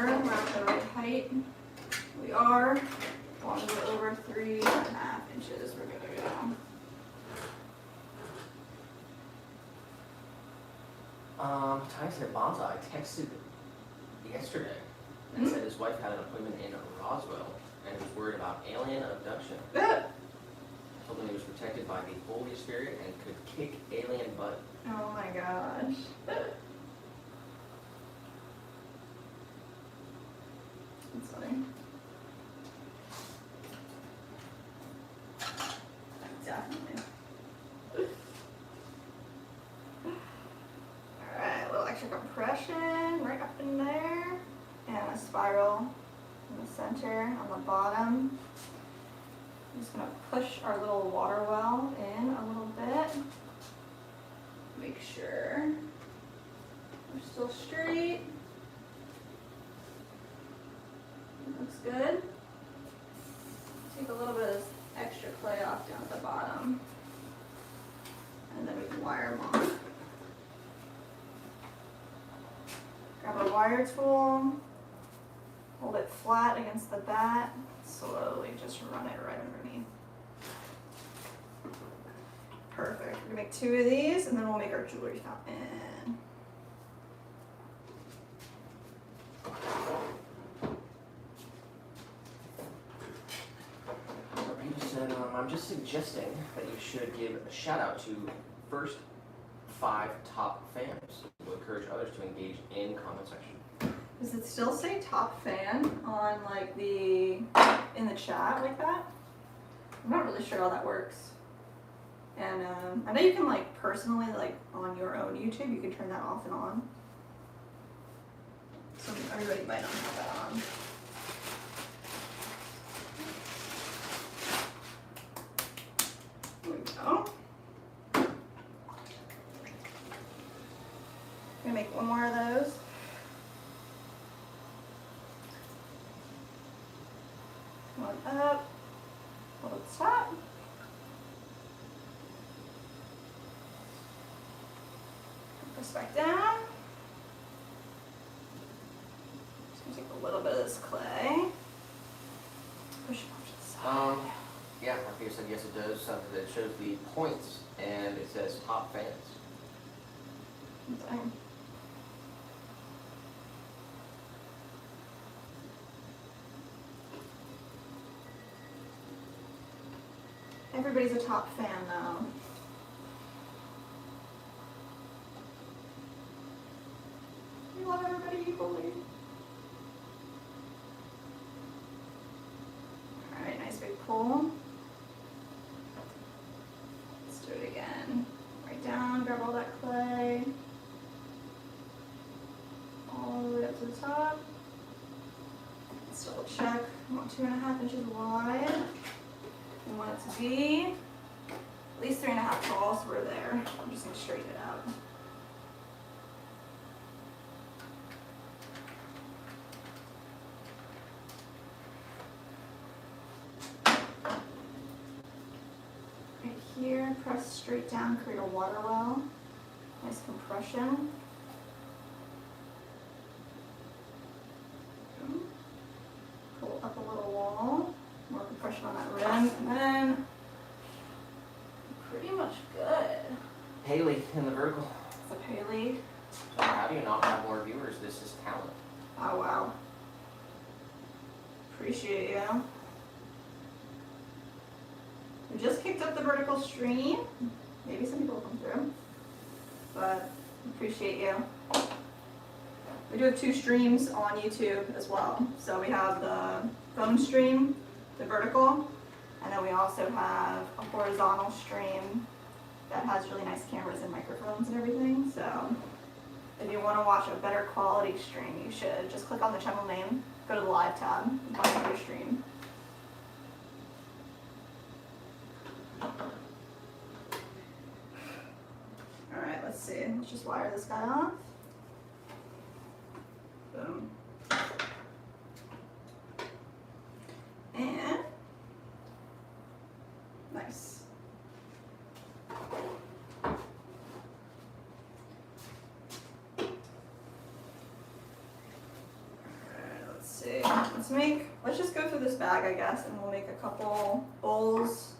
sure we're at the right height. We are. As long as we're over 3.5 inches, we're good to go. Ty said Bonsai texted yesterday and said his wife had an appointment in Roswell and was worried about alien abduction. Told him he was protected by the Holy Spirit and could kick alien butt. Oh my gosh. That's funny. Definitely. Alright, a little extra compression right up in there. And a spiral in the center on the bottom. I'm just going to push our little water well in a little bit. Make sure we're still straight. Looks good. Take a little bit of this extra clay off down at the bottom. And then we can wire them off. Grab a wire tool. Hold it flat against the bat. Slowly just run it right underneath. Perfect. We're gonna make 2 of these and then we'll make our jewelry fountain. He said, I'm just suggesting that you should give a shout out to first 5 top fans to encourage others to engage in comment section. Does it still say top fan on like in the chat like that? I'm not really sure how that works. And I know you can like personally, like on your own YouTube, you can turn that off and on. So everybody might not have that on. There we go. I'm gonna make 1 more of those. One up, hold it top. Put this back down. Just gonna take a little bit of this clay. Push it off to the side. Yeah, Marquis said yes it does, something that shows the points and it says top fans. Dang. Everybody's a top fan now. We love everybody equally. Alright, nice big pull. Let's do it again. Right down, grab all that clay. All the way up to the top. Let's double check. I want 2.5 inches wide. We want it to be at least 3.5 tall, so we're there. I'm just going to straighten it out. Right here, press straight down, create a water well. Nice compression. Pull up a little wall. More compression on that rim, and then pretty much good. Haley in the vertical. What's up, Haley? So how do you not have more viewers? This is talent. Oh, wow. Appreciate you. We just kicked up the vertical stream. Maybe some people will come through, but appreciate you. We do have 2 streams on YouTube as well. So we have the phone stream, the vertical, and then we also have a horizontal stream that has really nice cameras and microphones and everything. So if you want to watch a better quality stream, you should just click on the channel name, go to the live tab, and find your stream. Alright, let's see. Let's just wire this guy off. Boom. And nice. let's just go through this bag, I guess, and we'll make a couple bowls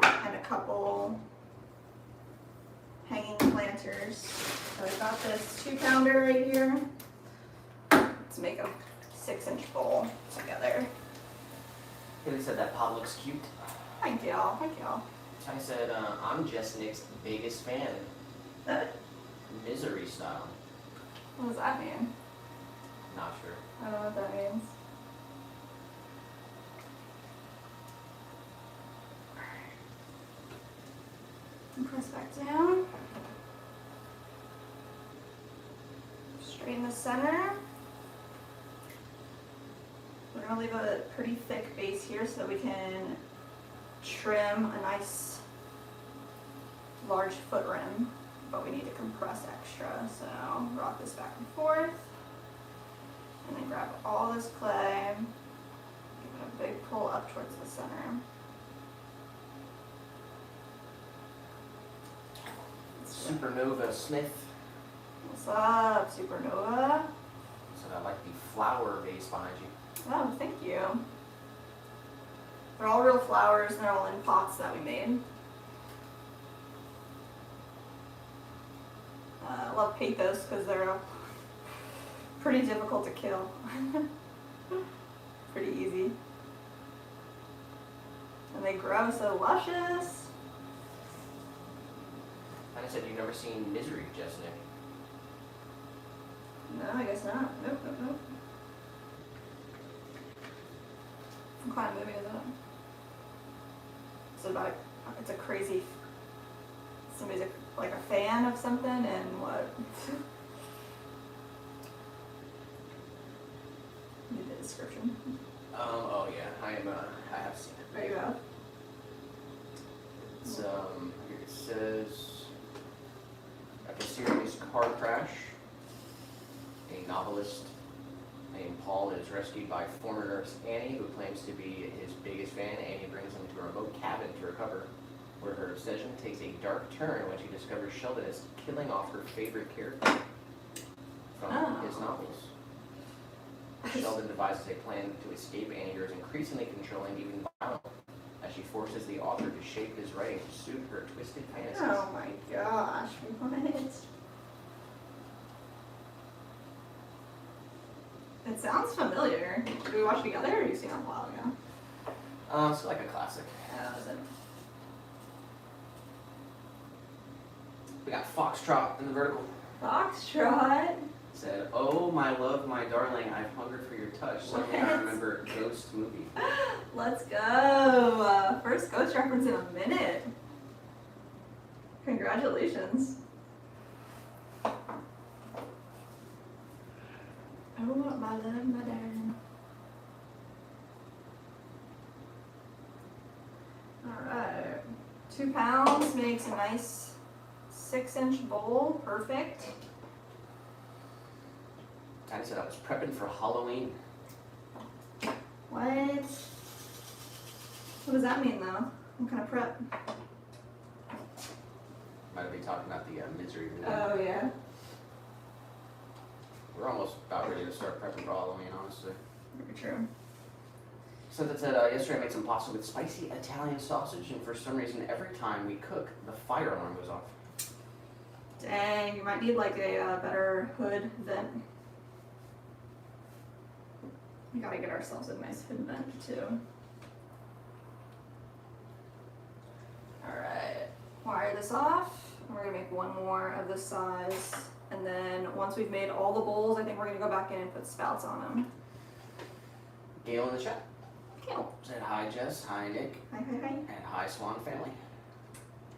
and a couple hanging planters. So I got this 2-pounder right here. Let's make a 6-inch bowl together. Haley said that pot looks cute. Thank y'all, thank y'all. I said, I'm Jess Nick's biggest fan. Misery style. What does that mean? Not sure. I don't know what that means. And press back down. Straighten the center. We're gonna leave a pretty thick base here so that we can trim a nice large foot rim, but we need to compress extra. So rock this back and forth. And then grab all this clay, give it a big pull up towards the center. Supernova Smith What's up, Supernova? said, I like the flower vase behind you. Oh, thank you. They're all real flowers and they're all in pots that we made. I love pathos because they're pretty difficult to kill. Pretty easy. And they grow so luscious. I said, you've never seen Misery, Jess Nick. No, I guess not. Nope. What kind of movie is it? It's about, it's a crazy, somebody's like a fan of something and what? Need the description. Oh yeah, I have seen it. There you go. It's, here it says, after a serious car crash, a novelist named Paul is rescued by former nurse Annie, who claims to be his biggest fan. Annie brings him to a remote cabin to recover, where her obsession takes a dark turn when she discovers Sheldon is killing off her favorite character from his novels. Sheldon devises a plan to escape. Annie grows increasingly controlling, even violent, as she forces the author to shape his writing to suit her twisted fantasies. Oh my gosh, what? It sounds familiar. Did we watch it together or you seen it a while ago? It's like a classic. We got Foxtrot in the vertical. Foxtrot. Said, oh my love, my darling, I've hungered for your touch. Suddenly I remember Ghost movie. Let's go. First Ghost reference in a minute. Congratulations. Oh, my love, my darling. Alright. 2 pounds makes a nice 6-inch bowl. Perfect. I said I was prepping for Halloween. What? What does that mean though? What kind of prep? Might be talking about the Misery movie. Oh yeah. We're almost about ready to start prepping for Halloween, honestly. Very true. So that said, yesterday I made some pasta with spicy Italian sausage, and for some reason, every time we cook, the fire alarm goes off. Dang, you might need like a better hood vent. We gotta get ourselves a nice hood vent too. Alright, wire this off. We're gonna make one more of this size. And then once we've made all the bowls, I think we're gonna go back in and put spouts on them. Gail in the chat Gail. said, hi Jess, hi Nick, Hi, hi, hi. and hi Swan family.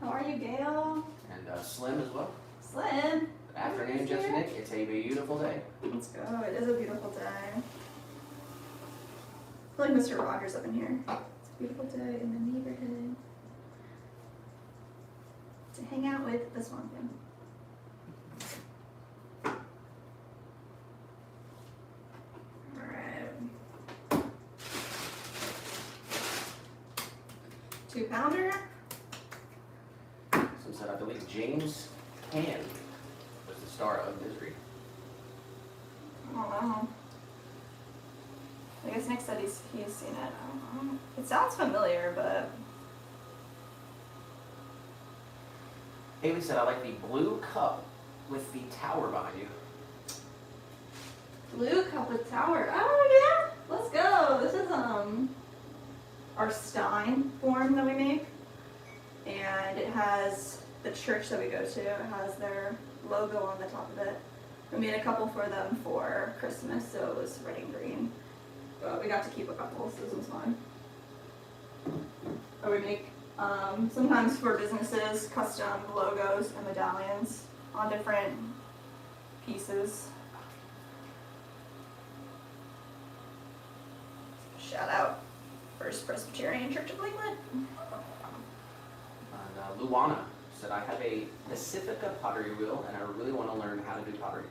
How are you, Gail? And Slim as well. Slim. Good afternoon, Jess and Nick. It's a beautiful day. Let's go. It is a beautiful day. I feel like Mr. Rogers up in here. It's a beautiful day in the neighborhood. To hang out with the Swan family. Alright. 2-pounder. Some said, I believe James Caan was the star of Misery. Oh wow. I guess Nick said he's seen it. I don't know. It sounds familiar, but Haley said, I like the blue cup with the tower behind you. blue cup with tower. Oh yeah, let's go. This is our Stein form that we make, and it has the church that we go to. It has their logo on the top of it. We made a couple for them for Christmas, so it was red and green. But we got to keep a couple, so this was fun. Or we make sometimes for businesses custom logos and medallions on different pieces. Shout out First Presbyterian Church of England. And Luana said, I have a Pacifica pottery wheel and I really want to learn how to do pottery.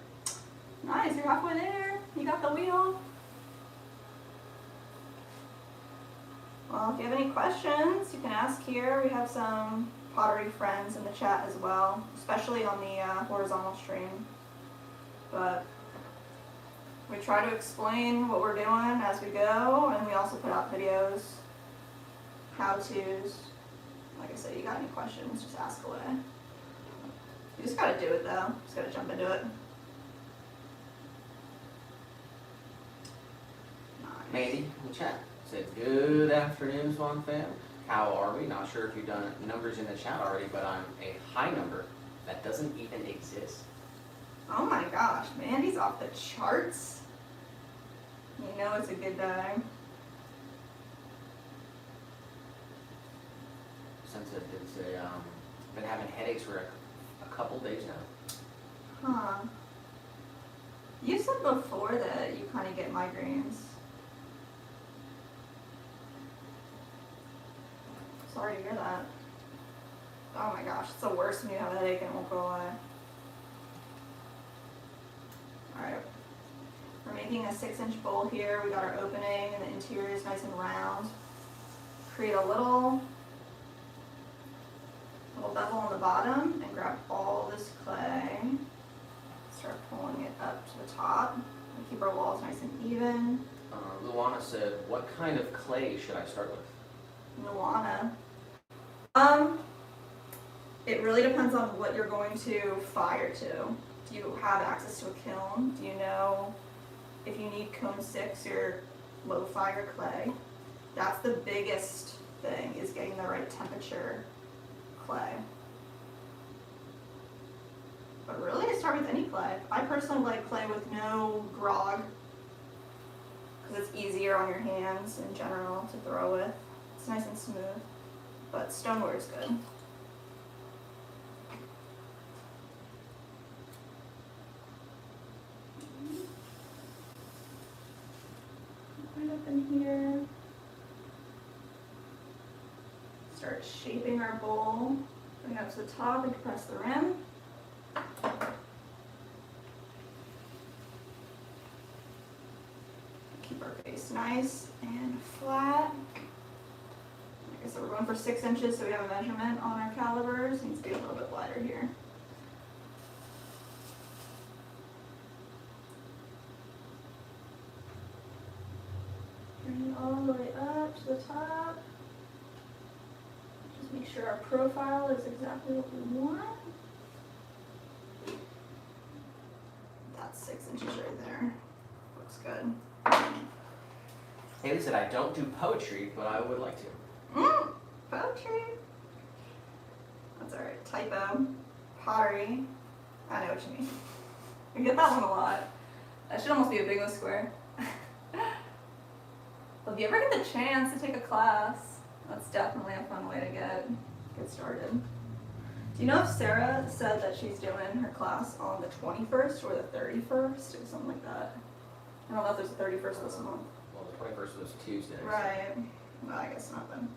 Nice, you're halfway there. You got the wheel. Well, if you have any questions, you can ask here. We have some pottery friends in the chat as well, especially on the horizontal stream. But we try to explain what we're doing as we go, and we also put out videos, how-tos. Like I said, you got any questions, just ask away. You just gotta do it though. Just gotta jump into it. Nice. Mandy in the chat said, good afternoon, Swan fam. How are we? Not sure if you've done numbers in the chat already, but I'm a high number that doesn't even exist. Oh my gosh, Mandy's off the charts. You know it's a good day. Since it's been having headaches for a couple days now. Huh. You said before that you kind of get migraines. Sorry to hear that. Oh my gosh, it's the worst when you have a headache and it won't go away. Alright. We're making a 6-inch bowl here. We got our opening and the interior is nice and round. Create a little bevel on the bottom and grab all this clay. Start pulling it up to the top. And keep our walls nice and even. Luana said, what kind of clay should I start with? Luana. It really depends on what you're going to fire to. Do you have access to a kiln? Do you know if you need cone 6 or low fire clay? That's the biggest thing, is getting the right temperature clay. But really, I start with any clay. I personally like clay with no grog, because it's easier on your hands in general to throw with. It's nice and smooth, but stoneware is good. Right up in here. Start shaping our bowl. Bring it up to the top and compress the rim. Keep our base nice and flat. Okay, so we're going for 6 inches, so we have a measurement on our calipers. It needs to be a little bit wider here. Bring it all the way up to the top. Just make sure our profile is exactly what we want. That's 6 inches right there. Looks good. Haley said, I don't do poetry, but I would like to. Poetry. That's alright. Typo. Pottery. I know what you mean. I get that one a lot. That should almost be a bingo square. Well, if you ever get the chance to take a class, that's definitely a fun way to get started. Do you know if Sarah said that she's doing her class on the 21st or the 31st or something like that? I don't know if there's a 31st this month. Well, the 21st was Tuesday. so- Right. Well, I guess not then.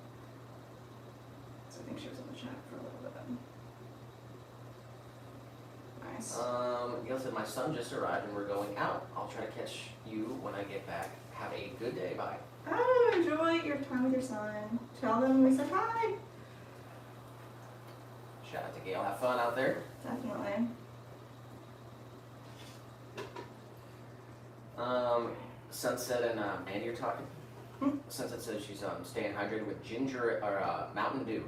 So I think she was in the chat for a little bit. Nice. Gail said, my son just arrived and we're going out. I'll try to catch you when I get back. Have a good day. Bye. Oh, enjoy your time with your son. Tell them we said hi. Shout out to Gail. Have fun out there. Definitely. Sunset and Mandy are talking. Sunset says she's staying hydrated with ginger or Mountain Dew,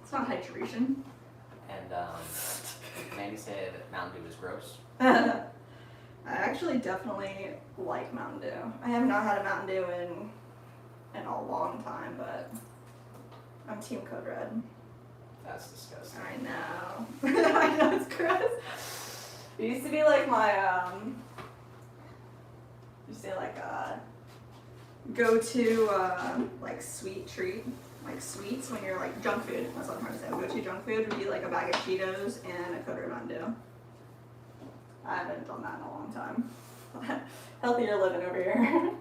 It's not hydration. and Mandy said Mountain Dew is gross. I actually definitely like Mountain Dew. I have not had a Mountain Dew in a long time, but I'm Team Code Red. That's disgusting. I know. I know, it's gross. It used to be like my go-to like sweet treat, like sweets when you're like junk food. That's what I'm trying to say. Go-to junk food would be like a bag of Cheetos and a Code Red Mountain Dew. I haven't done that in a long time. Healthier living over here.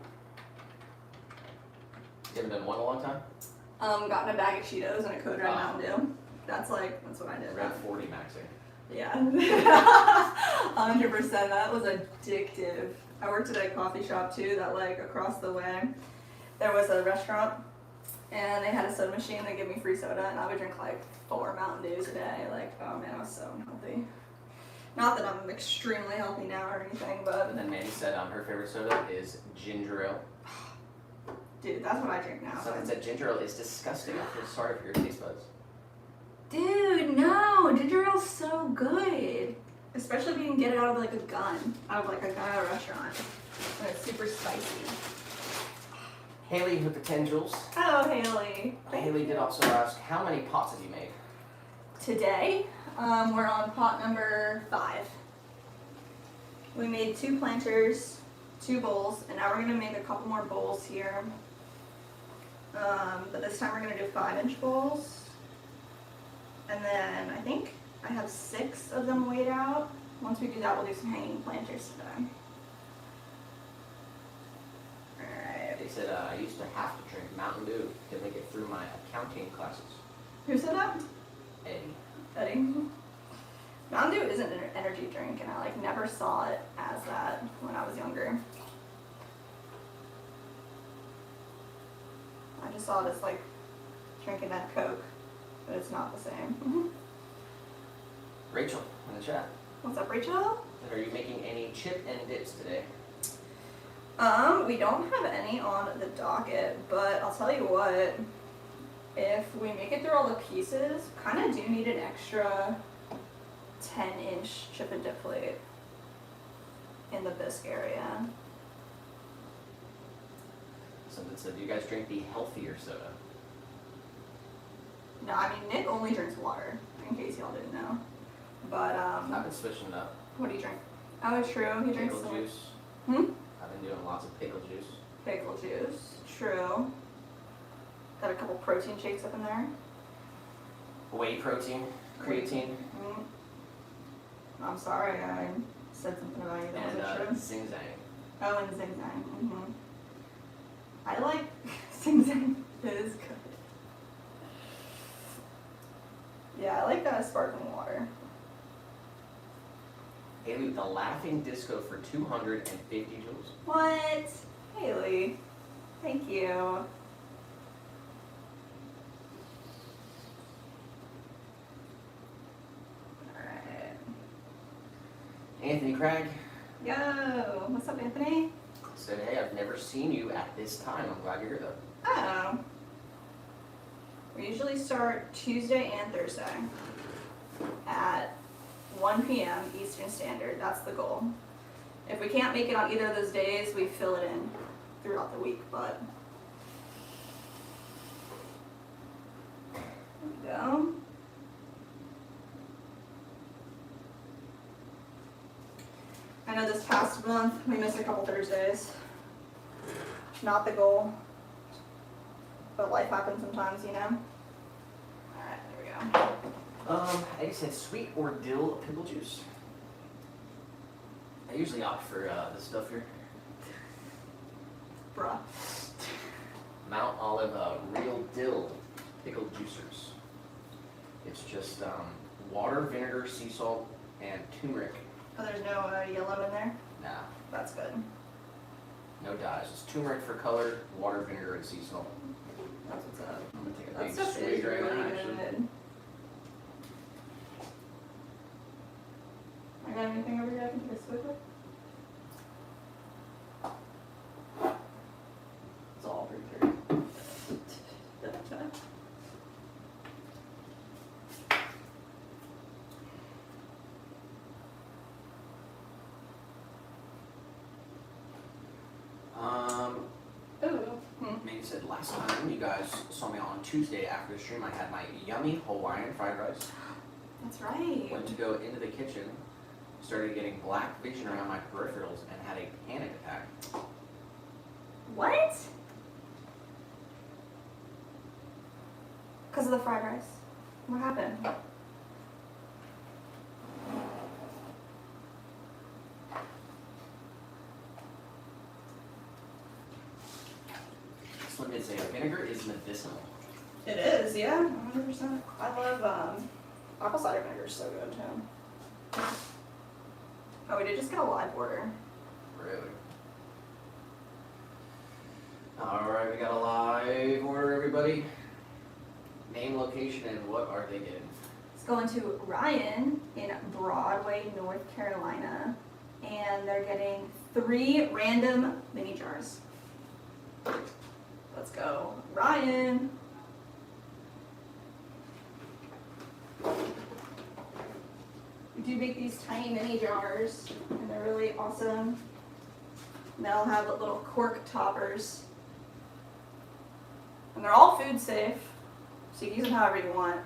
You haven't done one in a long time? Gotten a bag of Cheetos and a Code Red Mountain Dew. That's what I did. Red 40 maxing. Yeah. 100%. That was addictive. I worked at a coffee shop too that like across the way there was a restaurant and they had a soda machine. They gave me free soda and I would drink like 4 Mountain Dews a day. Like, oh man, I was so unhealthy. Not that I'm extremely healthy now or anything, but And then Mandy said her favorite soda is ginger ale. dude, that's what I drink now. Someone said ginger ale is disgusting. I feel sorry for your taste buds. Dude, no, ginger ale's so good. Especially if you can get it out of like a gun, out of a restaurant. And it's super spicy. Haley with the 10 joules. Oh, Haley. Haley did also ask, how many pots have you made? Today, we're on pot number 5. We made 2 planters, 2 bowls, and now we're gonna make a couple more bowls here. But this time we're gonna do 5-inch bowls. And then I think I have 6 of them weighed out. Once we do that, we'll do some hanging planters today. Alright. They said I used to have to drink Mountain Dew to make it through my accounting classes. Who said that? Eddie. Eddie. Mountain Dew isn't an energy drink, and I like never saw it as that when I was younger. I just saw it as like drinking that Coke, but it's not the same. Rachel in the chat. What's up, Rachel? Are you making any chip and dips today? We don't have any on the docket, but I'll tell you what, if we make it through all the pieces, kind of do need an extra 10-inch chip and dip plate in the bisque area. Something said, do you guys drink the healthier soda? No, I mean, Nick only drinks water, in case y'all didn't know. But, I've been switching it up. what do you drink? Oh, true, he drinks Pickle some juice. Hmm? I've been doing lots of pickle juice. Pickle juice. True. Got a couple protein shakes up in there. Whey protein, creatine, Mm. I'm sorry, I said something about you that and wasn't true. Zing Zang. Oh, and Zing Zang. Mm-hmm. I like Zing Zang. It is good. Yeah, I like sparkling water. Haley with the laughing disco for 250 joules. What? Haley. Thank you. Alright. Anthony Craig Yo, what's up, Anthony? said, hey, I've never seen you at this time. I'm glad you're here though. Oh. We usually start Tuesday and Thursday at 1 p.m. Eastern Standard. That's the goal. If we can't make it on either of those days, we fill it in throughout the week, but there we go. I know this past month we missed a couple Thursdays. Not the goal, but life happens sometimes, you know? Alright, there we go. Eddie said sweet or dill pickle juice. I usually opt for this stuff here. Bruh. Mount Olive Real Dill Pickle Juicers. It's just water, vinegar, sea salt, and turmeric. Oh, there's no yellow in there? Nah, That's good. no dyes. It's turmeric for color, water, vinegar, and sea salt. That's what's up. I'm gonna take a That big stuff swig is right really now, actually. good. I got anything over here I can take a swig with? last time you guys saw me on Tuesday after the stream, I had my yummy Hawaiian fried rice. That's right. Went to go into the kitchen, started getting black vision around my peripherals, and had a panic attack. What? Because of the fried rice. What happened? Someone did say vinegar is medicinal. It is, yeah, 100%. I love apple cider vinegar is so good too. Oh, we did just get a live order. Really? Alright, we got a live order, everybody. Name, location, and what are they getting? It's going to Ryan in Broadway, North Carolina, and they're getting 3 random mini jars. Let's go, Ryan. We do make these tiny mini jars, and they're really awesome. And they'll have little cork toppers. And they're all food safe, so you can use them however you want.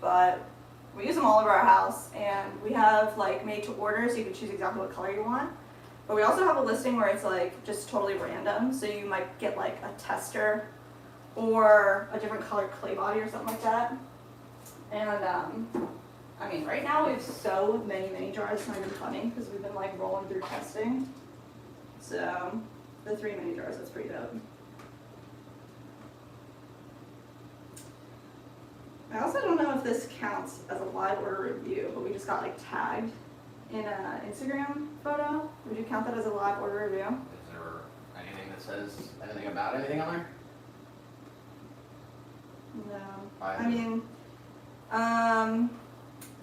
But we use them all over our house, and we have like made to order, so you can choose exactly what color you want. But we also have a listing where it's like just totally random, so you might get like a tester or a different colored clay body or something like that. And I mean, right now we have so many mini jars, it's not even funny because we've been like rolling through testing. So the 3 mini jars, that's pretty dope. I also don't know if this counts as a live order review, but we just got like tagged in an Instagram photo. Would you count that as a live order review? Is there anything that says anything about anything on there? No. I mean,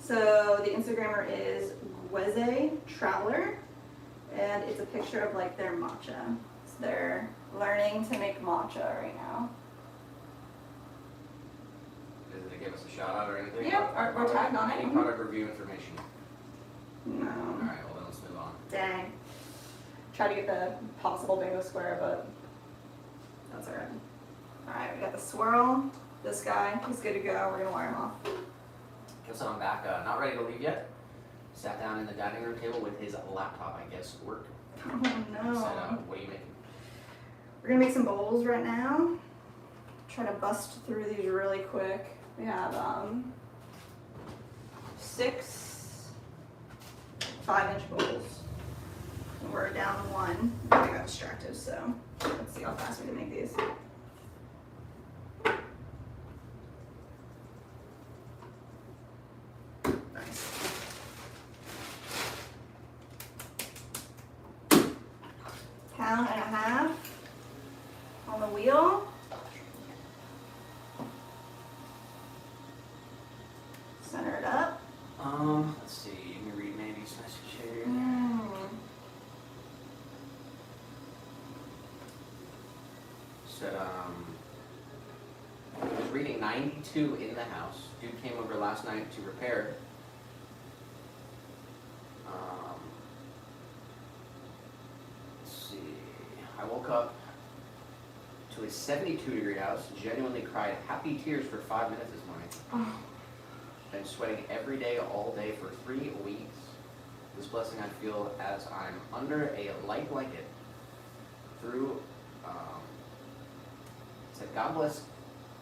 so the Instagrammer is Gweze Traveler, and it's a picture of like their matcha. So they're learning to make matcha right now. Did they give us a shout out or anything? Yeah, we're tagged on it. Any product review information? No. Alright, well then let's move on. Dang. Try to get the possible bingo square, but that's alright. Alright, we got the swirl. This guy, he's good to go. We're gonna wire him off. So I'm back, not ready to leave yet. Sat down in the dining room table with his laptop, I guess, working. Oh I said, no. what are you making? We're gonna make some bowls right now. Try to bust through these really quick. We have 6 5-inch bowls. We're down 1. I got distracted, so let's see how fast we can make these. Nice. Pound and a half on the wheel. Center it up. Let's see, let me read Mandy's message here. Said, I was reading 92 in the house. Dude came over last night to repair. Let's see, I woke up to a 72-degree house, genuinely cried happy tears for 5 minutes this morning. Oh. Been sweating every day, all day for 3 weeks. This blessing I feel as I'm under a light blanket through, said God bless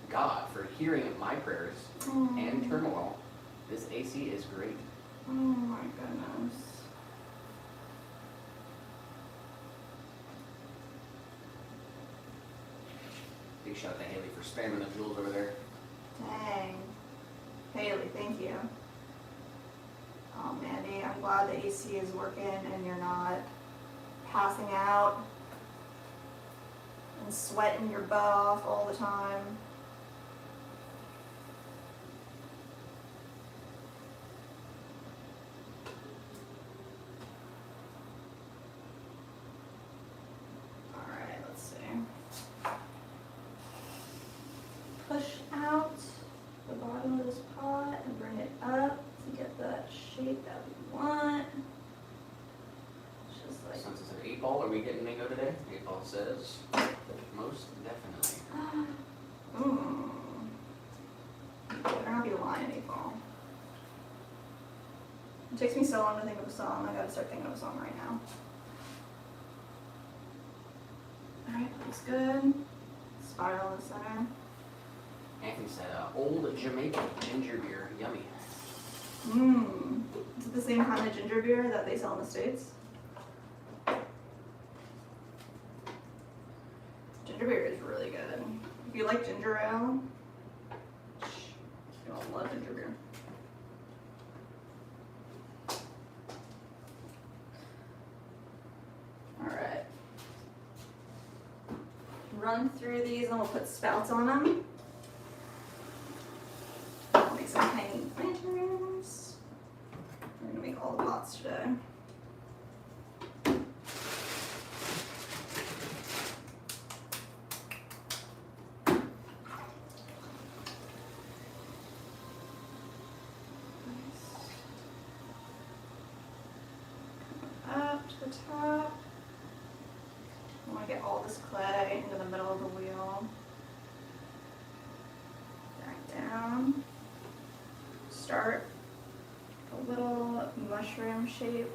God for hearing my prayers and turmoil. This AC is great. Oh my goodness. Big shout out to Haley for spamming the jewels over there. Dang. Haley, thank you. Oh, Mandy, I'm glad the AC is working and you're not passing out and sweating your butt off all the time. Alright, let's see. Push out the bottom of this pot and bring it up to get that shape that we want. Just like, Since it's an 8 ball, are we getting mango today? 8 ball says most definitely. It takes me so long to think of a song. I gotta start thinking of a song right now. Alright, looks good. Spiral in the center. Anthony said, old Jamaican ginger beer, yummy. Mmm. Is it the same kind of ginger beer that they sell in the States? Ginger beer is really good. If you like ginger ale, you'll love ginger beer. Alright. Run through these and we'll put spouts on them. I'll make some tiny planters. We're gonna make all the pots today. Up to the top. I want to get all this clay into the middle of the wheel. Back down. Start a little mushroom shape.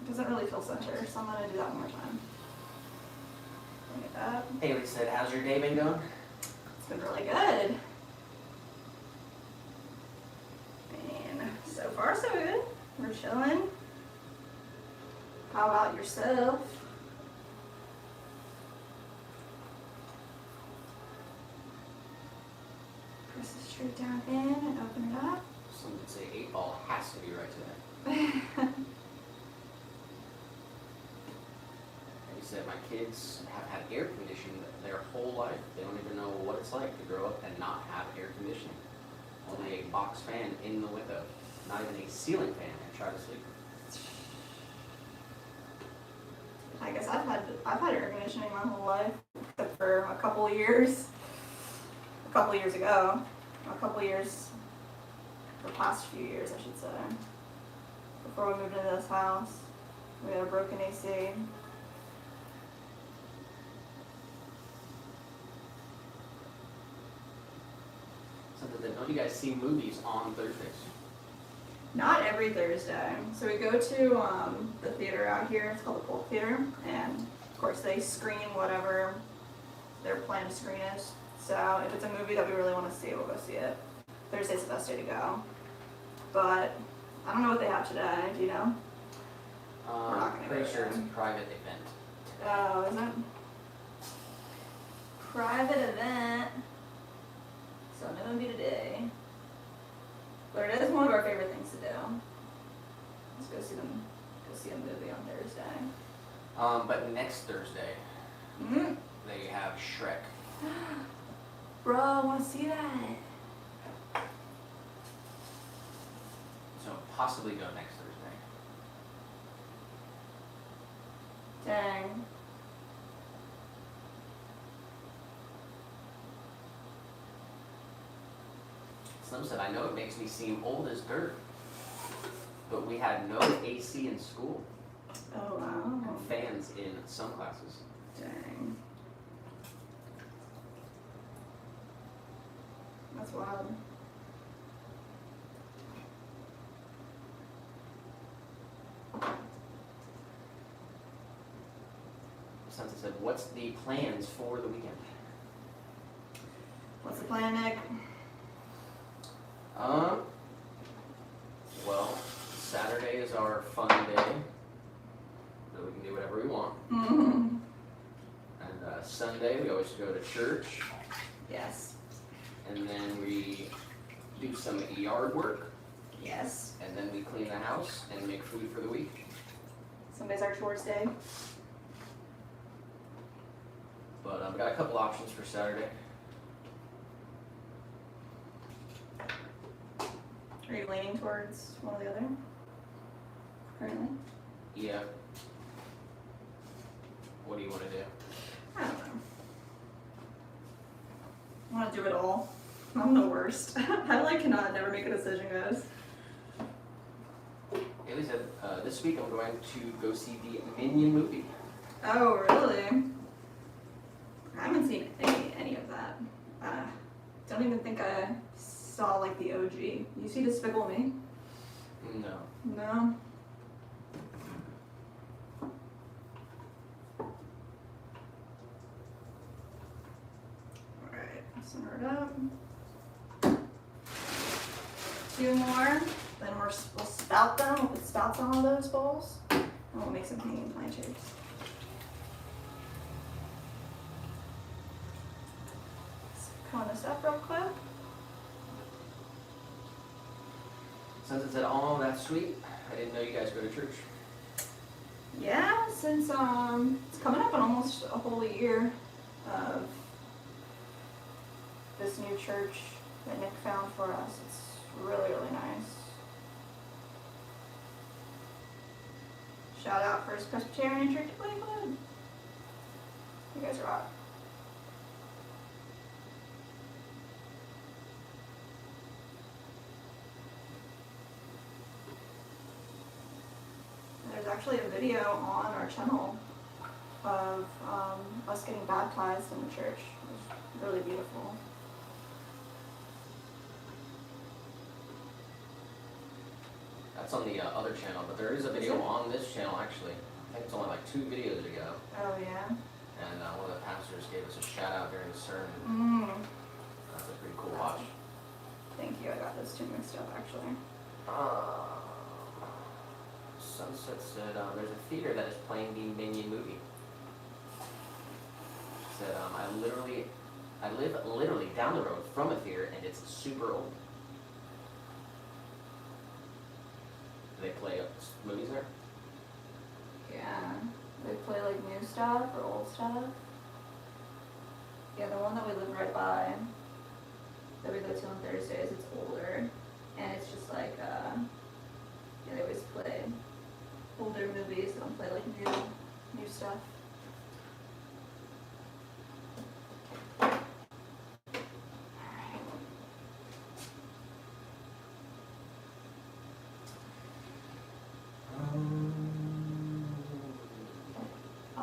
It doesn't really feel center, so I'm going to do that one more time. Bring it up. Haley said, how's your day been going? It's been really good. And so far so good. We're chilling. How about yourself? Press it straight down in and open it up. Some would say 8 ball has to be right today. He said, my kids have had air conditioning their whole life. They don't even know what it's like to grow up and not have air conditioning. Only a box fan in the window. Not even a ceiling fan and try to sleep. I guess I've had air conditioning my whole life, except for a couple years ago. The past few years, I should say. Before we moved into this house, we had a broken AC. Something that, don't you guys see movies on Thursdays? Not every Thursday. So we go to the theater out here. It's called the Polk Theater, and of course they screen whatever their planned screen is. So if it's a movie that we really want to see, we'll go see it. Thursday's the best day to go. But I don't know what they have today. Do you know? We're not gonna Pretty go sure there. it's a private event. Oh, is it? Private event. So no movie today. But it is one of our favorite things to do. Let's go see a movie on Thursday. But next Thursday, Mm. they have Shrek. Bro, I want to see that. So possibly go next Thursday. Dang. Slim said, I know it makes me seem old as dirt, but we had no AC in school Oh, wow. and fans in some classes. Dang. That's wild. Santa said, what's the plans for the weekend? What's the plan, Nick? Well, Saturday is our fun day, so we can do whatever we want. Mm-hmm. And Sunday, we always go to church, Yes. and then we do some yard work, Yes. and then we clean the house and make food for the week. Sunday's our chores day. But I've got a couple options for Saturday. Are you leaning towards one or the other? Currently? Yeah. What do you want to do? I don't know. I want to do it all. I'm the worst. I cannot never make a decision, guys. Haley said, this week I'm going to go see the Minion movie. Oh, really? I haven't seen any of that. don't even think I saw like the OG. You see Despicable Me? No. No. Alright, center it up. 2 more, then we'll spout them. We'll put spouts on all those bowls, and we'll make some hanging plant shapes. Let's cone this up real quick. Since it's at all that sweet, I didn't know you guys go to church. Yeah, since it's coming up on almost a whole year of this new church that Nick found for us. It's really, really nice. Shout out First Presbyterian Church of Lakewood. You guys rock. There's actually a video on our channel of us getting baptized in the church. It was really beautiful. That's on the other channel, but there is a video on this channel actually. I think it's only like 2 videos ago. Oh yeah? And one of the pastors gave us a shout out during the sermon. That's a pretty cool watch. Thank you, I got those 2 mixed up actually. Sunset said there's a theater that is playing the Minion movie. She said I live literally down the road from a theater and it's super old. Do they play movies there? Yeah, they play like new stuff or old stuff. Yeah, the one that we live right by, that we go to on Thursdays, it's older, and it's just like, yeah, they always play older movies, they don't play like new stuff.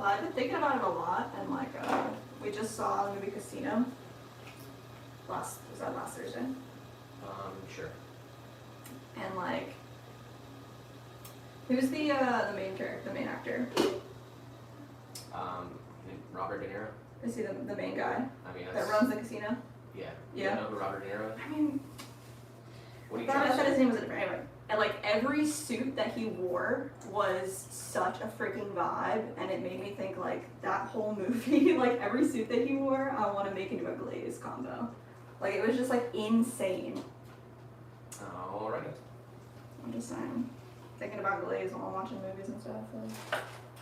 I've been thinking about it a lot, and like, we just saw the movie Casino. Was that last Thursday? Sure. And like, who's the main character, the main actor? Robert De Niro. Is he the main guy I mean, that runs the casino? Yeah. Yeah. You know who Robert De Niro is? I mean, What are you I trying to thought his say? name was different. Anyway, and like every suit that he wore was such a freaking vibe, and it made me think like that whole movie, like every suit that he wore, I want to make into a Glaze combo. Like it was just like insane. Alright. I'm just saying, thinking about Glaze while I'm watching movies and stuff. Like,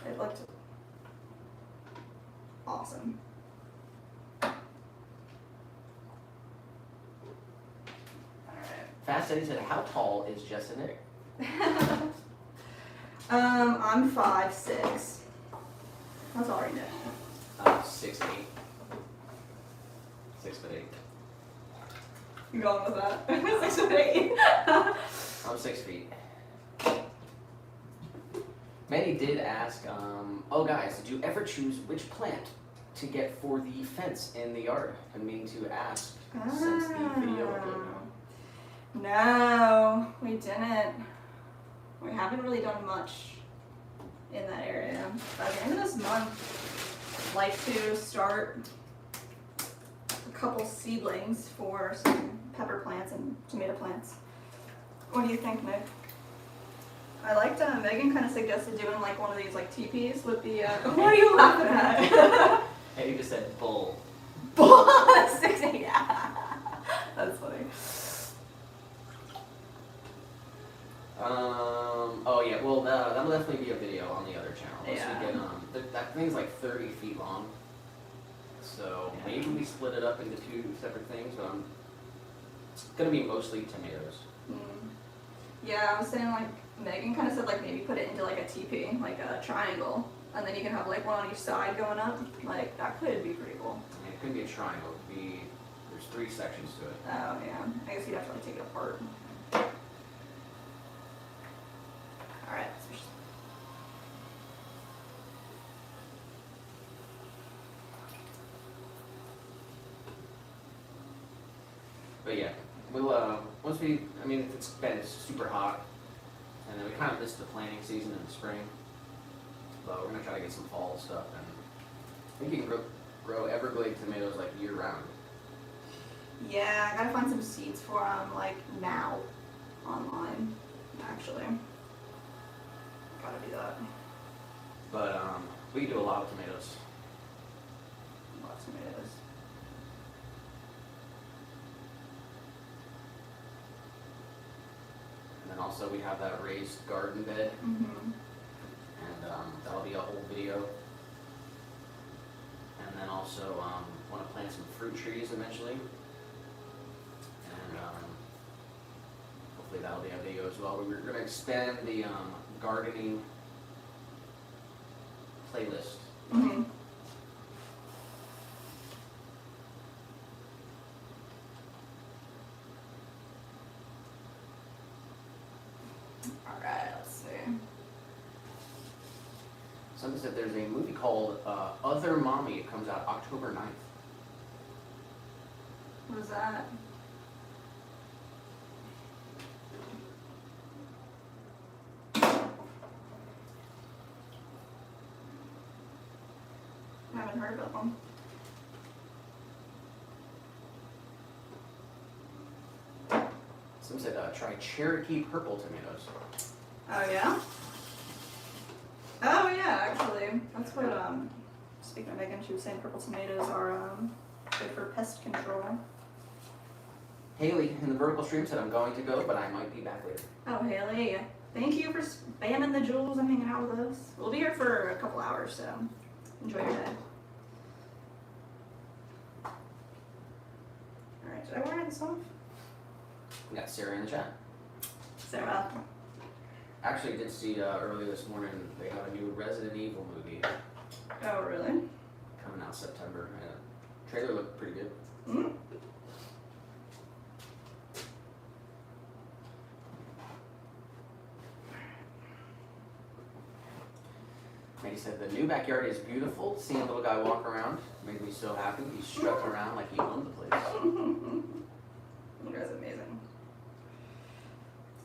it looked awesome. Fast Eddie said, how tall is Jess and Nick? I'm 5'6". That's all right now. 6'8". 6'8". You going with that? 6'8". I'm 6 feet. Manny did ask, oh guys, did you ever choose which plant to get for the fence in the yard? I'm meaning to ask since the video upload. No, we didn't. We haven't really done much in that area. By the end of this month, I'd like to start a couple seedlings for some pepper plants and tomato plants. What do you think, Nick? I liked Megan kind of suggested doing like one of these like teepees with the. What are you laughing at? Hey, you just said bull. 6'8". That's funny. Oh yeah, well that'll definitely be a video on the other channel. Once Yeah. we get, that thing's like 30 feet long. So maybe we split it up into 2 separate things, but it's gonna be mostly tomatoes. Yeah, I was saying like, Megan kind of said like maybe put it into like a teepee, like a triangle, and then you can have like one on each side going up. Like that could be pretty cool. I mean, it could be a triangle. It could be, there's 3 sections to it. Oh yeah, I guess you'd have to like take it apart. Alright, switch. But yeah, we'll, once it's been super hot, and then we kind of missed the planting season in the spring. But we're gonna try to get some fall stuff, and I think you can grow Everglade tomatoes like year round. Yeah, I gotta find some seeds for them, like now, online, actually. Gotta do that. But we can do a lot of tomatoes. Lots of tomatoes. And then also we have that raised garden bed, Mm-hmm. and that'll be a whole video. And then also want to plant some fruit trees eventually. And hopefully that'll be a video as well. We're going to expand the gardening playlist. Mm-hmm. Alright, let's see. Something said there's a movie called Other Mommy. It comes out October 9th. What is that? I haven't heard of them. Some said try Cherokee purple tomatoes. Oh yeah? Oh yeah, actually. That's what speaking of Megan, she was saying purple tomatoes are good for pest control. Haley in the vertical stream said I'm going to go, but I might be back later. Oh Haley, thank you for spamming the jewels and hanging out with us. We'll be here for a couple hours, so enjoy your day. Alright, did I wear this off? We got Sarah in the chat. Sarah. Actually, did see earlier this morning they have a new Resident Evil movie Oh really? coming out September, and the trailer looked pretty good. Mm. Maggie said the new backyard is beautiful. Seeing a little guy walk around made me so happy. He strutted around like he owned the place. You guys are amazing.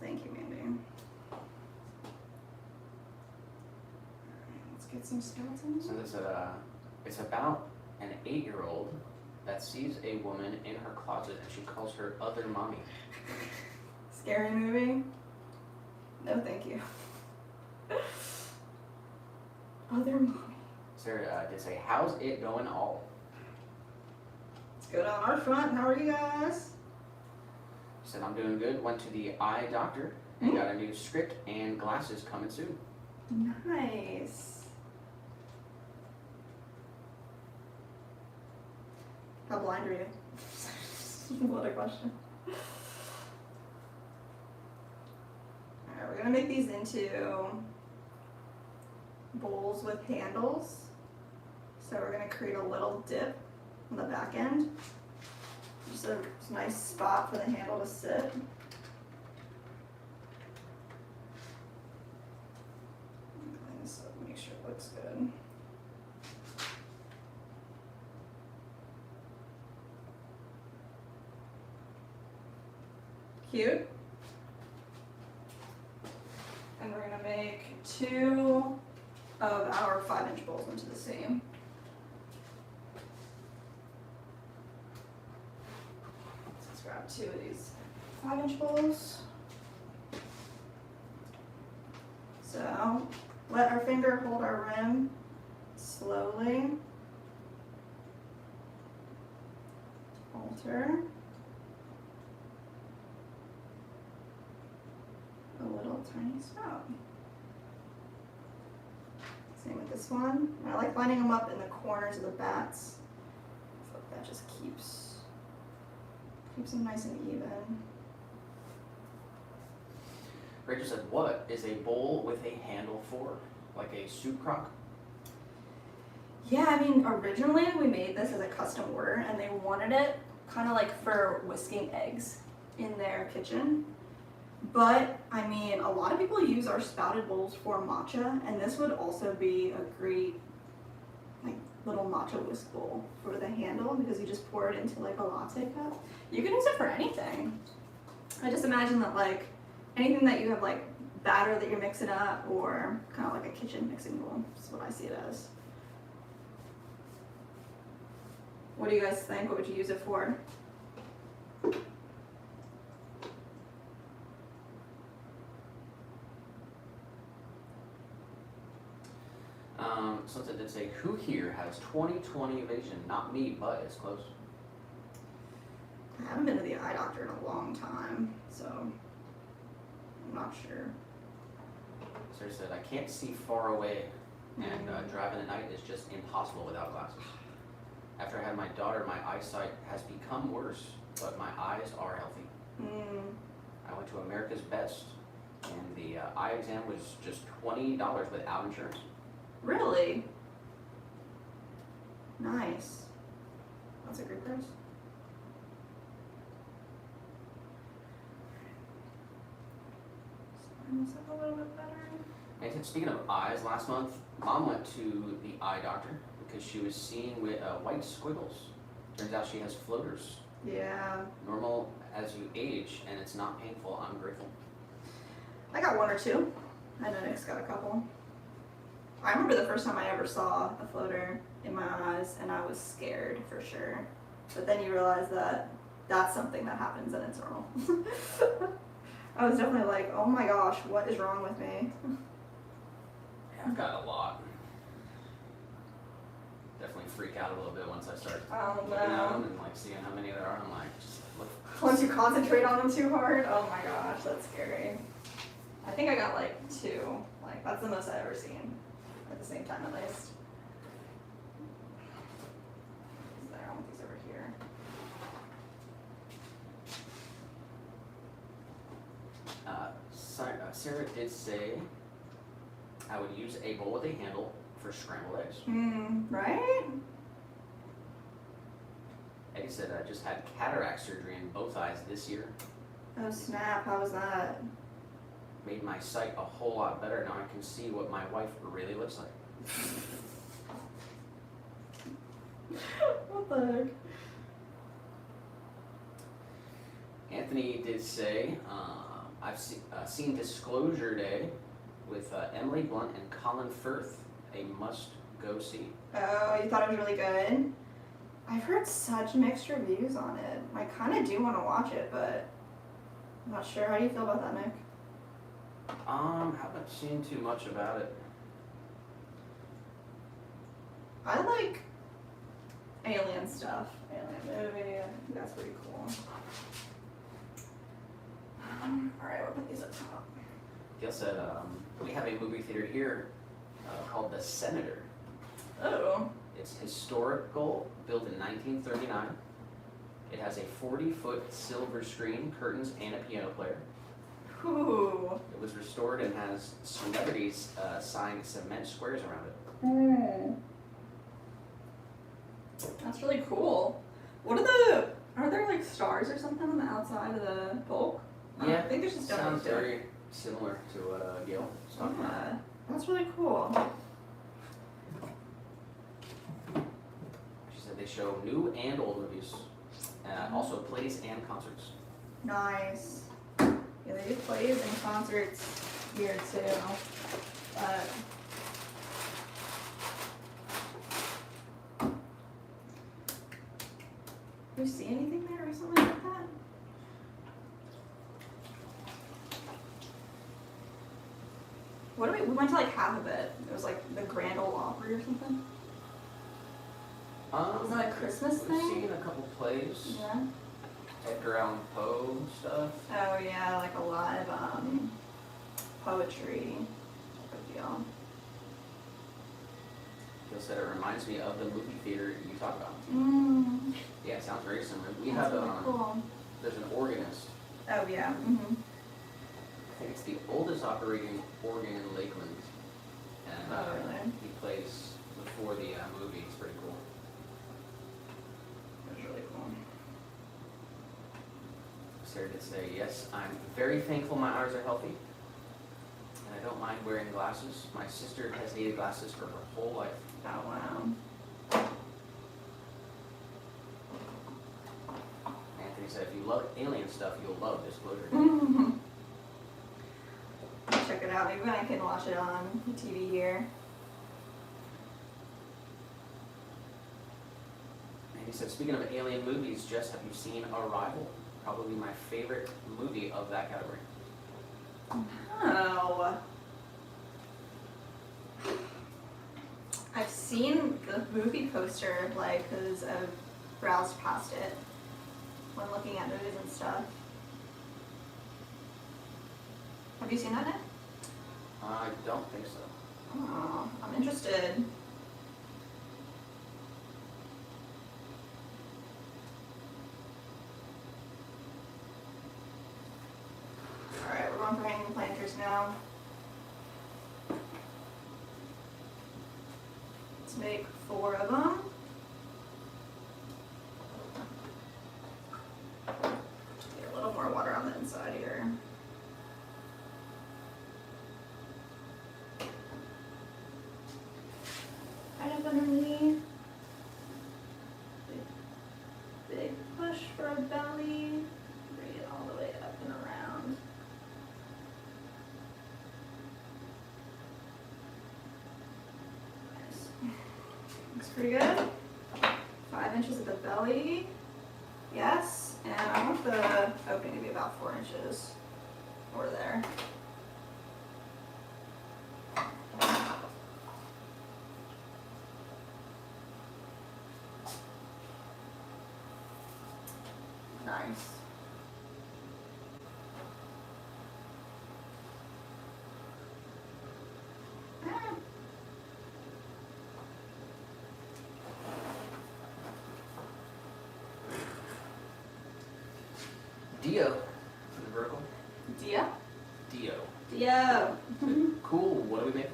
Thank you, Mandy. Alright, let's get some skeletons. So this it's about an 8-year-old that sees a woman in her closet and she calls her Other Mommy. Scary movie? No, thank you. Other mommy. Sarah did say, how's it going all? It's good on our front. How are you guys? Said I'm doing good. Went to the eye doctor and got a new script and glasses coming soon. Nice. How blind are you? What a question. Alright, we're gonna make these into bowls with handles. So we're gonna create a little dip on the back end. Just a nice spot for the handle to sit. Clean this up, make sure it looks good. Cute. And we're gonna make 2 of our 5-inch bowls into the same. So let's grab 2 of these 5-inch bowls. So let our finger hold our rim slowly. Alter. A little tiny spout. Same with this one. I like lining them up in the corners of the bats. So that just keeps them nice and even. Rachel said, what is a bowl with a handle for? Like a soup crock? Yeah, I mean, originally we made this as a custom order and they wanted it kind of like for whisking eggs in their kitchen. But, I mean, a lot of people use our spouted bowls for matcha, and this would also be a great, like, little matcha whisk bowl for the handle because you just pour it into like a latte cup. You can use it for anything. I just imagine that like anything that you have like batter that you're mixing up or kind of like a kitchen mixing bowl. That's what I see it as. What do you guys think? What would you use it for? Something did say, who here has 20/20 vision? Not me, but it's close. I haven't been to the eye doctor in a long time, so I'm not sure. Sarah said, I can't see far away, and driving at night is just impossible without glasses. After I had my daughter, my eyesight has become worse, but my eyes are healthy. I went to America's Best, and the eye exam was just $20 without insurance. Really? Nice. That's a great price. Starting this up a little bit better. And speaking of eyes, last month, Mom went to the eye doctor because she was seeing with white squiggles. Turns out she has floaters. Yeah. Normal as you age, and it's not painful. I'm grateful. I got one or two. I know Nick's got a couple. I remember the first time I ever saw a floater in my eyes, and I was scared for sure. But then you realize that that's something that happens and it's normal. I was definitely like, oh my gosh, what is wrong with me? Yeah, I've got a lot. Definitely freak out a little bit once I start Oh looking at no. them and like seeing how many there are. I'm like, just look. Once you concentrate on them too hard, oh my gosh, that's scary. I think I got like two. Like, that's the most I've ever seen. At the same time, at least. There, I want these over here. Sarah did say I would use a bowl with a handle for scrambled eggs. Right? Eddie said I just had cataract surgery in both eyes this year. Oh snap, how was that? Made my sight a whole lot better. Now I can see what my wife really looks like. What the heck? Anthony did say, I've seen Disclosure Day with Emily Blunt and Colin Firth, a must-go see. Oh, you thought it was really good? I've heard such mixed reviews on it. I kind of do want to watch it, but I'm not sure. How do you feel about that, Nick? Haven't seen too much about it. I like alien stuff. Alien movie. I think that's pretty cool. Alright, we'll put these up top. Gail said, we have a movie theater here called The Senator. Oh. It's historical, built in 1939. It has a 40-foot silver screen, curtains, and a piano player. Ooh. It was restored and has celebrities sign cement squares around it. That's really cool. Are there like stars or something on the outside of the bulk? Yeah, I think there's just sounds very similar to what Gail was talking about. Yeah, that's really cool. She said they show new and old movies, also plays and concerts. Nice. Yeah, they do plays and concerts here too. But do you see anything there or something like that? What do we went to like half of it. It was like the Grand Ole Opry or something. Was that a Christmas We've thing? seen a couple plays, Yeah. Edgar Allan Poe stuff. Oh yeah, like a live poetry type of deal. Gail said it reminds me of the movie theater you talked about. Yeah, it sounds very similar. We That's have really cool. there's an organist. Oh yeah. I think it's the oldest operating organ in Lakeland, and Oh, really? he plays before the movie. It's pretty cool. That's really cool. Sarah did say, yes, I'm very thankful my eyes are healthy, and I don't mind wearing glasses. My sister has needed glasses for her whole life. Oh wow. I said, if you love alien stuff, you'll love Disclosure. Check it out. Maybe I can watch it on TV here. And he said, speaking of alien movies, Jess, have you seen Arrival? Probably my favorite movie of that category. Oh. I've seen the movie poster, like, because I've browsed past it when looking at movies and stuff. Have you seen that, Nick? I don't think so. Oh, I'm interested. Alright, we're going for hanging planters now. Let's make 4 of them. Get a little more water on the inside here. Right up underneath. Big push for a belly. Bring it all the way up and around. Nice. Looks pretty good. 5 inches at the belly. Yes. And I want the opening to be about 4 inches over there. Nice. Ah. Dio, in the vertical. Dia? Dio. Dio. Cool, what do we make?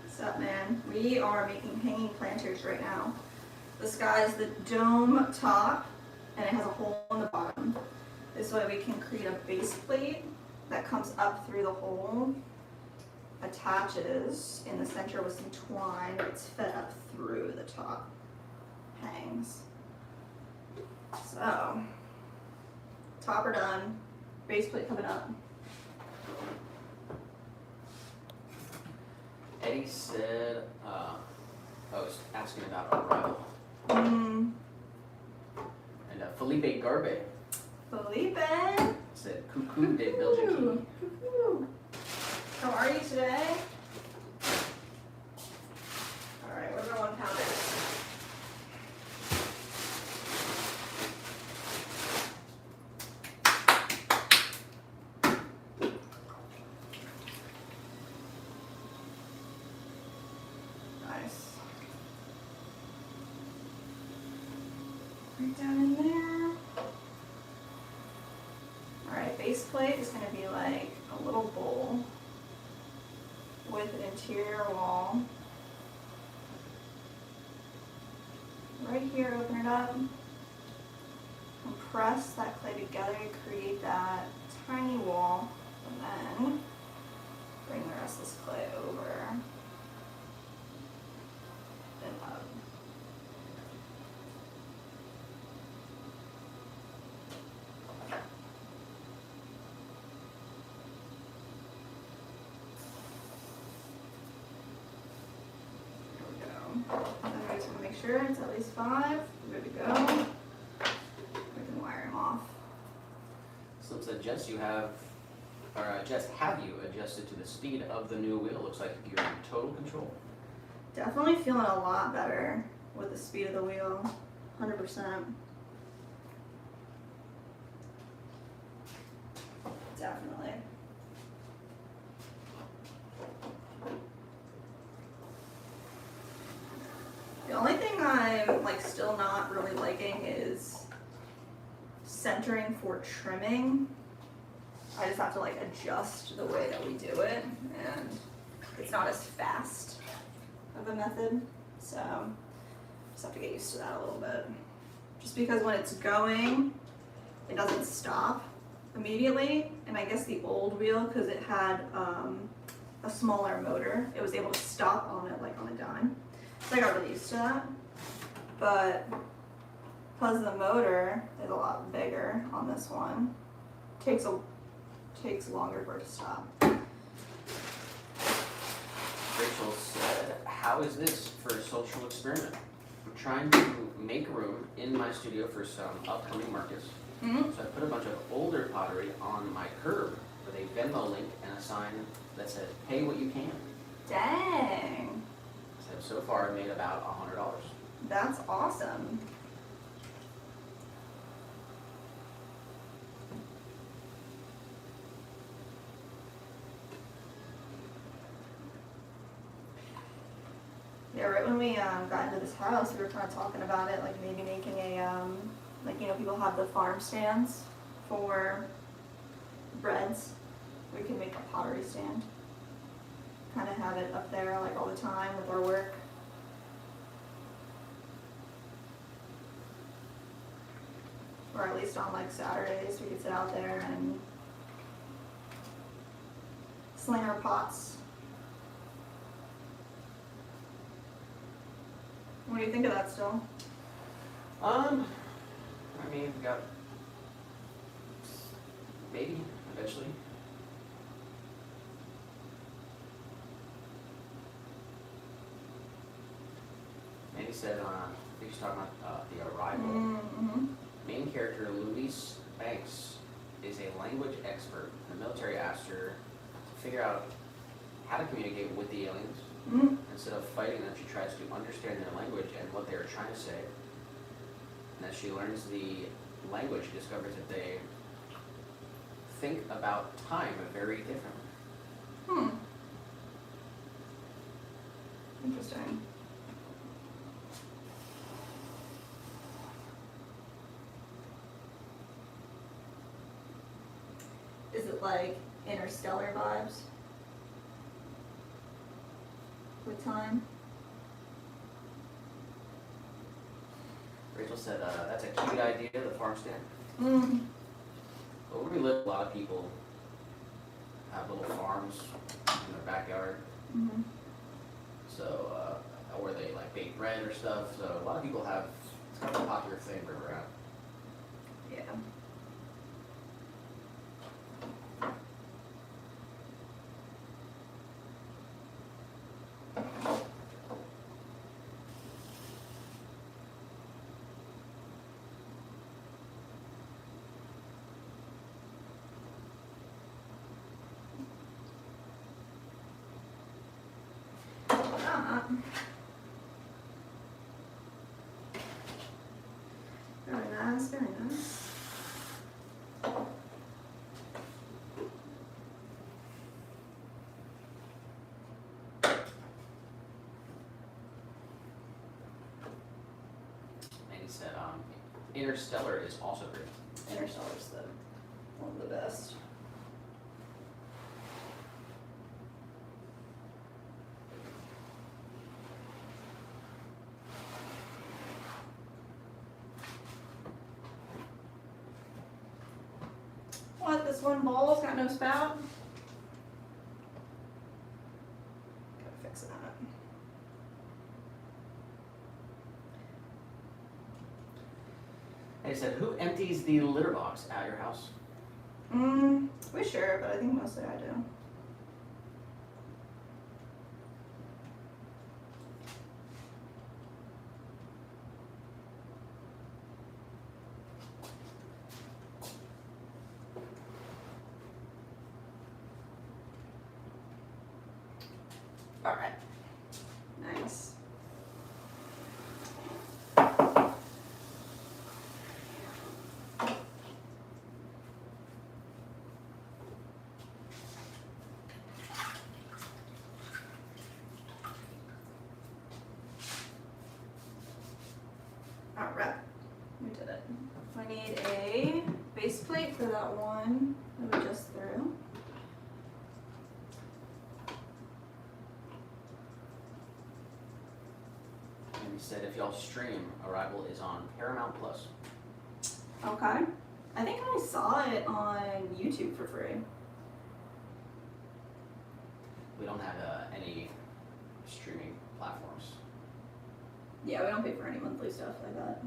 What's up, man? We are making hanging planters right now. This guy's the dome top, and it has a hole in the bottom. This way we can create a base plate that comes up through the hole, attaches in the center with some twine, it's fed up through the top, hangs. So, topper done, base plate coming up. Eddie said, I was asking about Arrival. Mm, And Felipe Garbe Felipe. said, Cuckoo de Belgique. Cuckoo. How are you today? Alright, what about 1 pounder? Nice. Right down in there. Alright, base plate is going to be like a little bowl with an interior wall. Right here, open it up. Compress that clay together to create that tiny wall. And then bring the rest of this clay over and up. And I just want to make sure it's at least 5. We're good to go. We can wire them off. Slim said, Jess, Jess, have you adjusted to the speed of the new wheel? Looks like you're in total control. Definitely feeling a lot better with the speed of the wheel. 100%. Definitely. The only thing I'm like still not really liking is centering for trimming. I just have to like adjust the way that we do it, and it's not as fast of a method, so just have to get used to that a little bit. Just because when it's going, it doesn't stop immediately, and I guess the old wheel, because it had a smaller motor, it was able to stop on it like on a dime. So I got really used to that, but because the motor is a lot bigger on this one, takes longer for it to stop. Rachel said, how is this for a social experiment? I'm trying to make room in my studio for some upcoming markets. Mm-hmm. So I put a bunch of older pottery on my curb with a Venmo link and a sign that said, pay what you can. Dang, So far I made about $100. that's awesome. Yeah, right when we got into this house, we were kind of talking about it, like maybe making a, like, you know, people have the farm stands for breads. We could make a pottery stand. Kind of have it up there, like, all the time with our work. Or at least on, like, Saturdays, we could sit out there and sling our pots. What do you think of that still? I mean, we got maybe eventually. Mandy said, I think she's talking about the Arrival. Mm-hmm. Main character Louise Banks is a language expert. The military asked her to figure out how to communicate with the aliens. Mm-hmm. Instead of fighting them, she tries to understand their language and what they are trying to say. And as she learns the language, she discovers that they think about time very differently. Hmm. Interesting. Is it like Interstellar vibes with time? Rachel said, that's a cute idea, the farm stand. Mm. But where we live, a lot of people have little farms in their backyard. Mm-hmm. So, where they like bake bread or stuff. So a lot of people have, it's kind of a popular thing where we're at. Yeah. Very nice, very nice. And he said, Interstellar is also great. Interstellar's one of the best. What, this one bowl's got no spout? Gotta fix that. And he said, who empties the litter box at your house? We sure, but I think mostly I do. All right. Nice. All right. We did it. I need a base plate for that one that we just threw. And he said, if y'all stream, Arrival is on Paramount Plus. Okay. I think I saw it on YouTube for free. We don't have any streaming platforms. Yeah, we don't pay for any monthly stuff like that.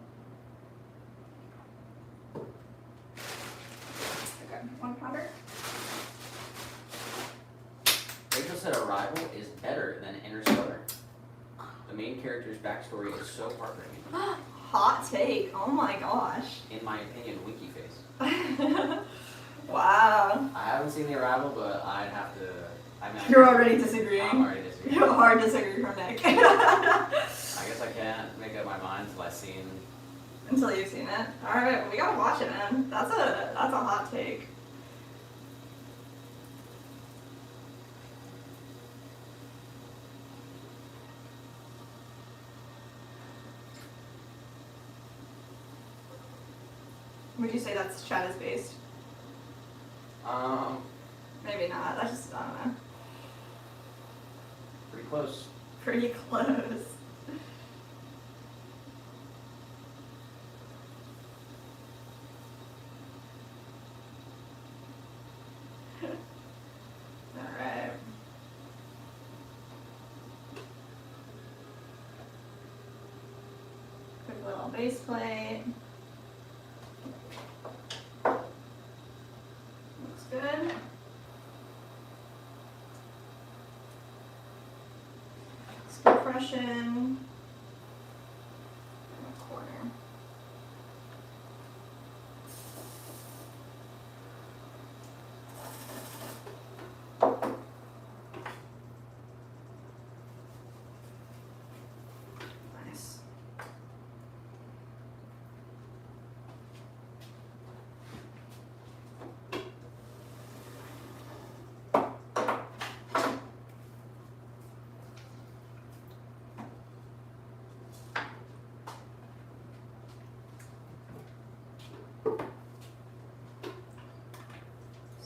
character's backstory is so heartbreaking. Hot take. Oh my gosh. In my opinion, Winky Face. Wow. I haven't seen The Arrival, but I'd have to. You're already disagreeing. I'm already disagreeing. You're hard disagree from Nick. I guess I can't make up my mind until I've seen. Until you've seen it. Alright, well, we gotta watch it, man. That's a hot take. Would you say that's Chat is based? Maybe not. That's just, I don't know. Pretty close. Pretty close. Alright. Quick little base plate. Looks good. Compression in the corner. Nice.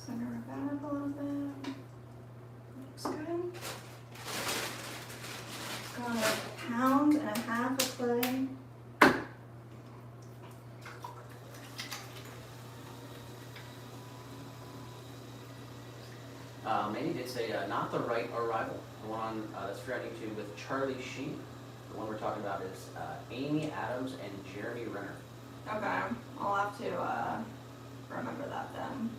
Center it back a little bit. Looks good. Got a pound and a half of clay. Mandy did say not the right Arrival. The one on that's free on YouTube with Charlie Sheen. The one we're talking about is Amy Adams and Jeremy Renner. Okay, I'll have to remember that then.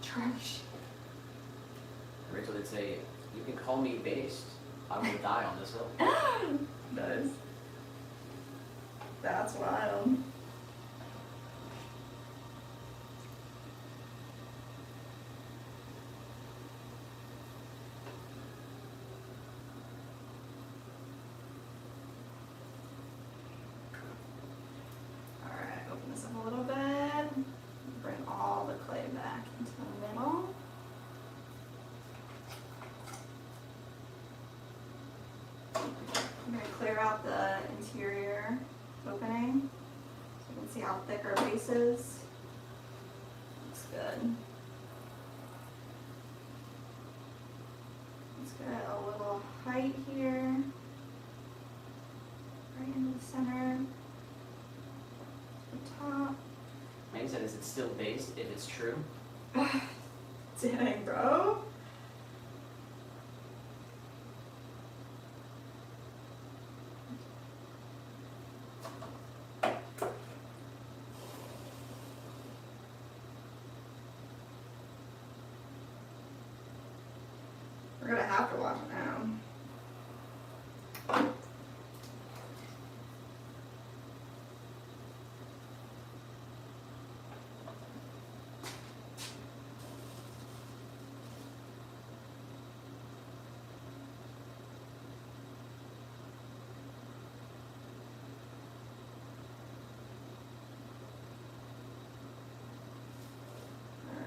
Charlie Sheen. Rachel did say, "You can call me based. I will die on this hill." Nice. That's wild. Alright, open this up a little bit. Bring all the clay back into the middle. I'm going to clear out the interior opening so you can see how thick our base is. Looks good. Let's get a little height here. Right into the center. The top. Mandy said, "Is it still based if it's true?" Dang, bro. We're gonna have to watch it now.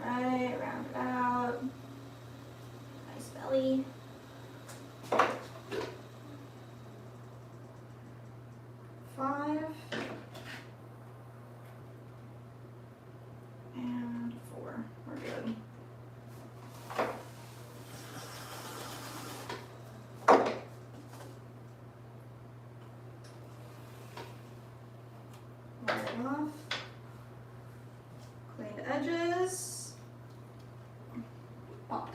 Alright, round it out. Nice belly. Five. And 4. We're good. Wipe it off. Clean the edges. Pop.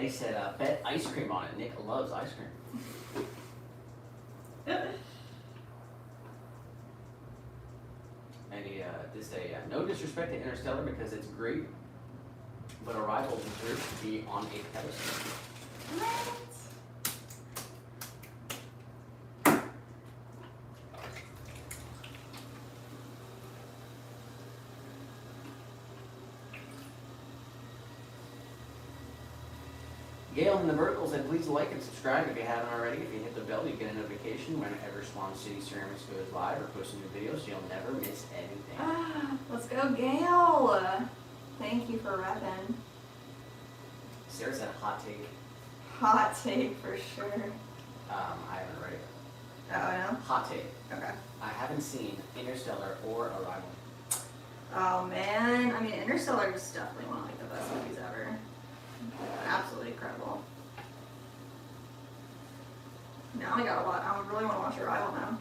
Eddie said, bet ice cream on it. Nick loves ice cream. And he did say, no disrespect to Interstellar because it's great, but Arrival deserves to be on a pedestal. What? Gail in the Vertical said, please like and subscribe if you haven't already. If you hit the bell, you get a notification whenever Swan City Ceramics goes live or posts new videos, so you'll never miss anything. Let's go, Gail. Thank you for repping. Sarah said hot take. Hot take for sure. I haven't read it. Oh, Hot take. no? Okay. I haven't seen Interstellar or Arrival. Oh, man. I mean, Interstellar is definitely one of like, the best movies ever. Absolutely incredible. Now I gotta watch. I really want to watch Arrival now.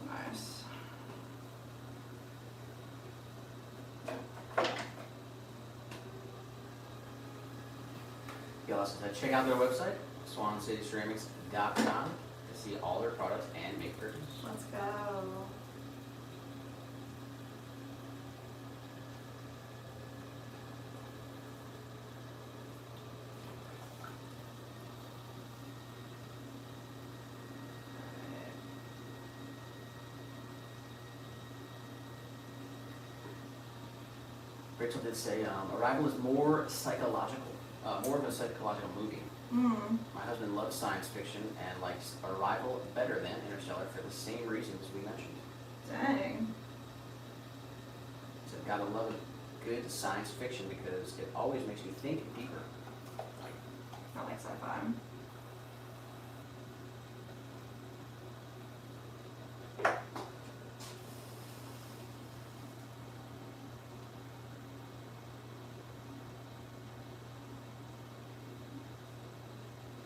Nice. You also said check out their website, swancityceramics.com, to see all their products and make purchases. Let's go. Rachel did say Arrival is more psychological, more of a psychological movie. Hmm. My husband loves science fiction and likes Arrival better than Interstellar for the same reasons we mentioned. Dang. So gotta love good science fiction because it always makes you think deeper. I like sci-fi.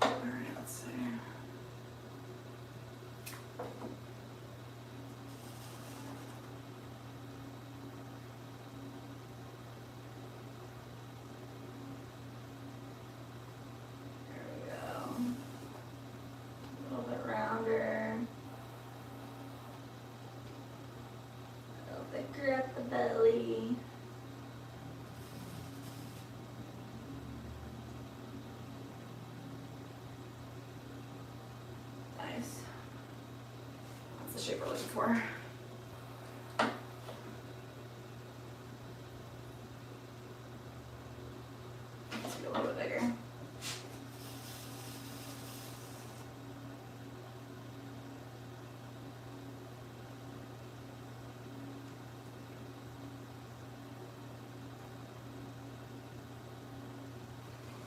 Alright, let's see. There we go. A little bit rounder. A little thicker at the belly. Nice. That's the shape we're looking for. Let's get a little bit bigger.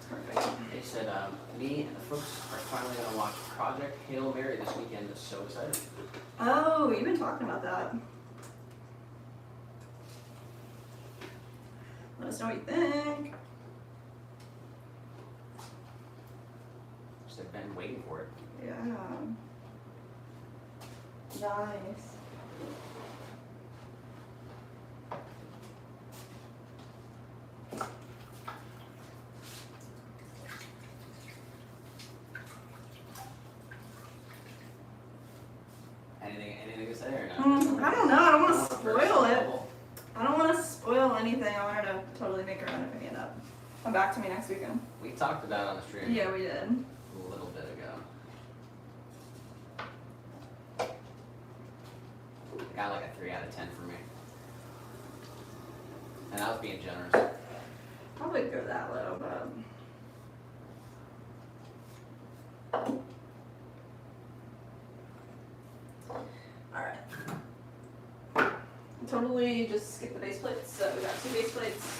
Perfect. They said me and the folks are finally gonna watch Project Hail Mary this weekend. So excited. Oh, you've been talking about that. Let us know what you think. Just have been waiting for it. Yeah. Nice. Anything to say or no? I don't know. I don't want to First spoil it. level. I don't want to spoil anything. I want her to totally make her own opinion up. Come back to me next weekend. We talked about it on the stream Yeah, we did. a little bit ago. It got like a 3 out of 10 for me. And I was being generous. Probably go that low, but. Alright. Totally just skip the base plates. So we got 2 base plates.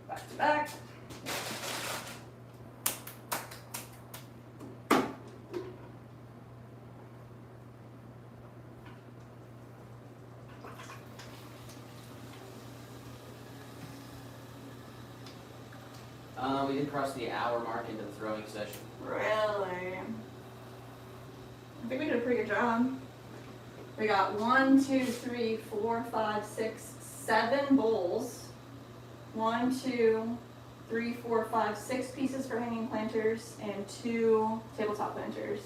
Back to back. We did cross the hour mark into the throwing session. Really? I think we did a pretty good job. We got 1, 2, 3, 4, 5, 6, 7 bowls. 1, 2, 3, 4, 5, 6 pieces for hanging planters and 2 tabletop planters.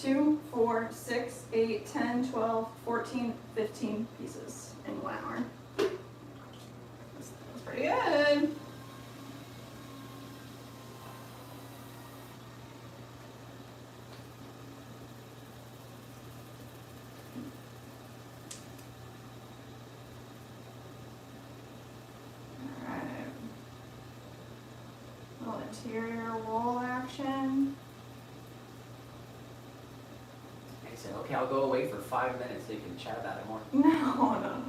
2, 4, 6, 8, 10, 12, 14, 15 pieces in 1 hour. That's pretty good. Alright. Little interior wall action. And he said, okay, I'll go away for 5 minutes so you can chat about it more. No.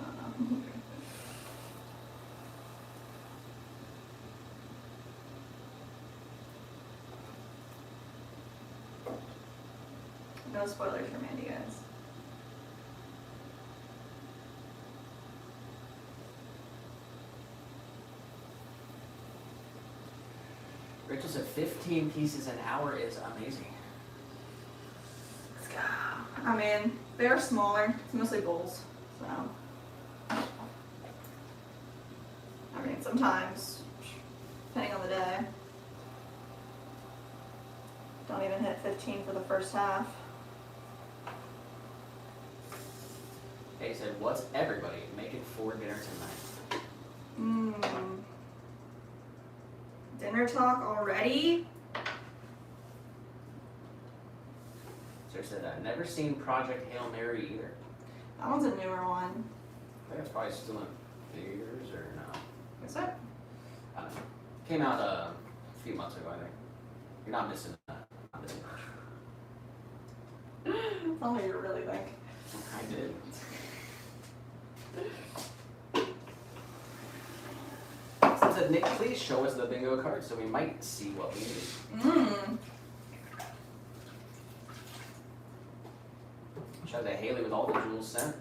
No spoilers for Mandy, guys. Rachel said 15 pieces an hour is amazing. Let's go. I mean, they're smaller. It's mostly bowls, so. I mean, sometimes, depending on the day, don't even hit 15 for the first half. He said, what's everybody making for dinner tonight? Dinner talk already? So he said, I've never seen Project Hail Mary either. That one's a newer one. I think it's probably still in theaters or no. Is it? I don't know. Came out a few months ago, I think. You're not missing that. Not missing much. That's all you really think. I did. Said Nick, please show us the bingo card so we might see what we need. Show that Haley with all the jewels sent.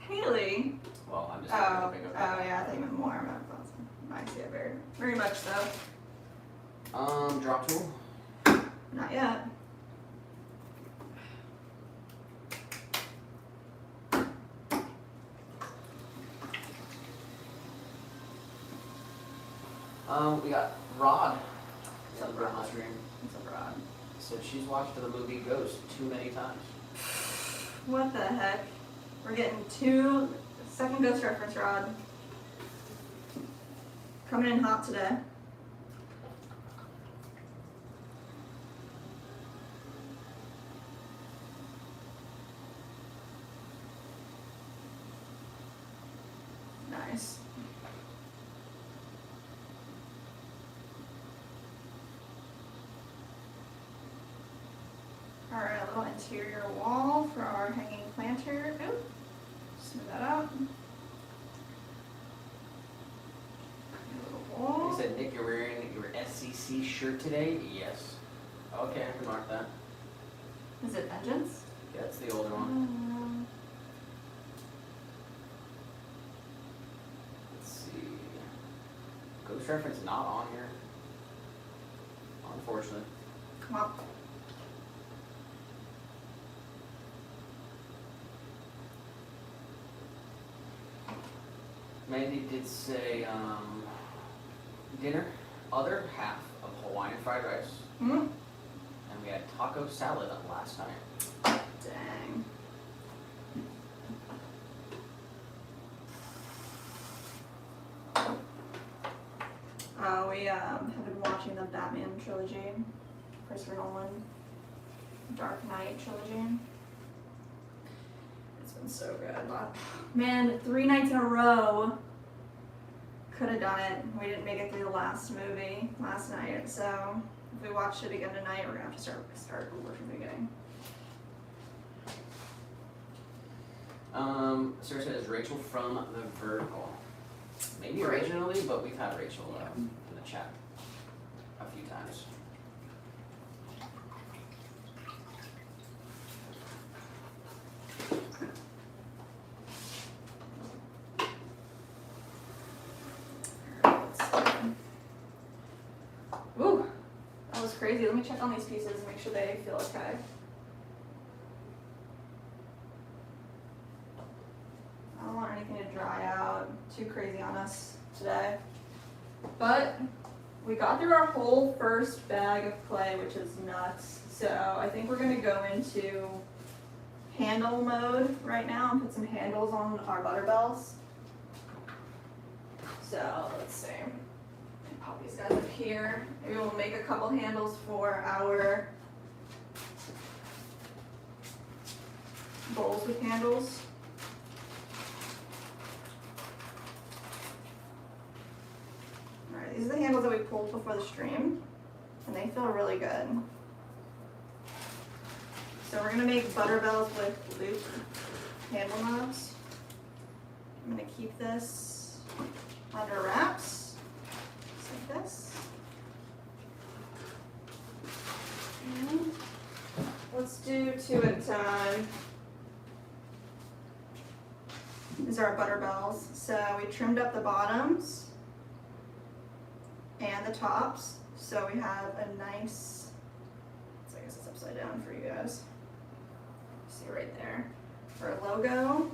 Haley? Well, I'm just looking at Oh, the bingo card. yeah, I think even more. I see it very, very much so. Drop tool. Not yet. We got Rod. What's up, in the Rod? stream. What's up, Rod? Said she's watched the movie Ghost too many times. What the heck? We're getting 2 second Ghost reference, Rod. Coming in hot today. Nice. Alright, a little interior wall for our hanging planter. Oop. Smooth that out. A little wall. He said, Nick, you're wearing your SCC shirt today? Yes. Okay, I can mark that. Is it Vengeance? Yeah, that's the older one. Let's see. Ghost reference not on here. Unfortunately. Well, Mandy did say, dinner, other half of Hawaiian fried rice, and we had taco salad last night. dang. We have been watching the Batman trilogy, Christopher Nolan, Dark Knight trilogy. It's been so good. Man, 3 nights in a row. Could have done it. We didn't make it through the last movie last night, so if we watch it again tonight, we're gonna have to start over from the beginning. Sarah says Rachel from The Vertical. Maybe Right. originally, but we've had Rachel in the chat a few times. crazy. Let me check on these pieces and make sure they feel okay. I don't want anything to dry out too crazy on us today. But we got through our whole first bag of clay, which is nuts. So I think we're gonna go into handle mode right now and put some handles on our Butterbells. So let's see. Pop these guys up here. Maybe we'll make a couple handles for our bowls with handles. Alright, these are the handles that we pulled before the stream, and they feel really good. So we're gonna make Butterbells with loop handle knobs. I'm gonna keep this under wraps, just like this. And let's do 2 at a time. These are our Butterbells. So we trimmed up the bottoms and the tops. So we have a nice, so I guess it's upside down for you guys. See right there. For a logo.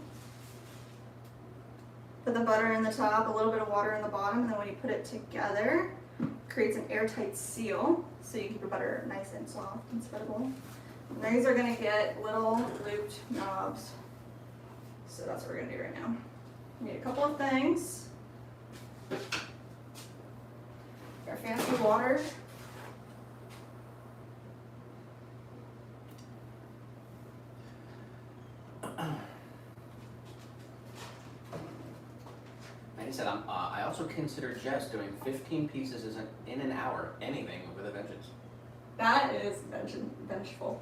Put the butter in the top, a little bit of water in the bottom, and then when you put it together, it creates an airtight seal, so you keep your butter nice and soft and spreadable. And these are gonna get little looped knobs. So that's what we're gonna do right now. We need a couple of things. Our fancy water. Like I said, I also consider Jess doing 15 pieces in an hour, anything with a vengeance. That is vengeful.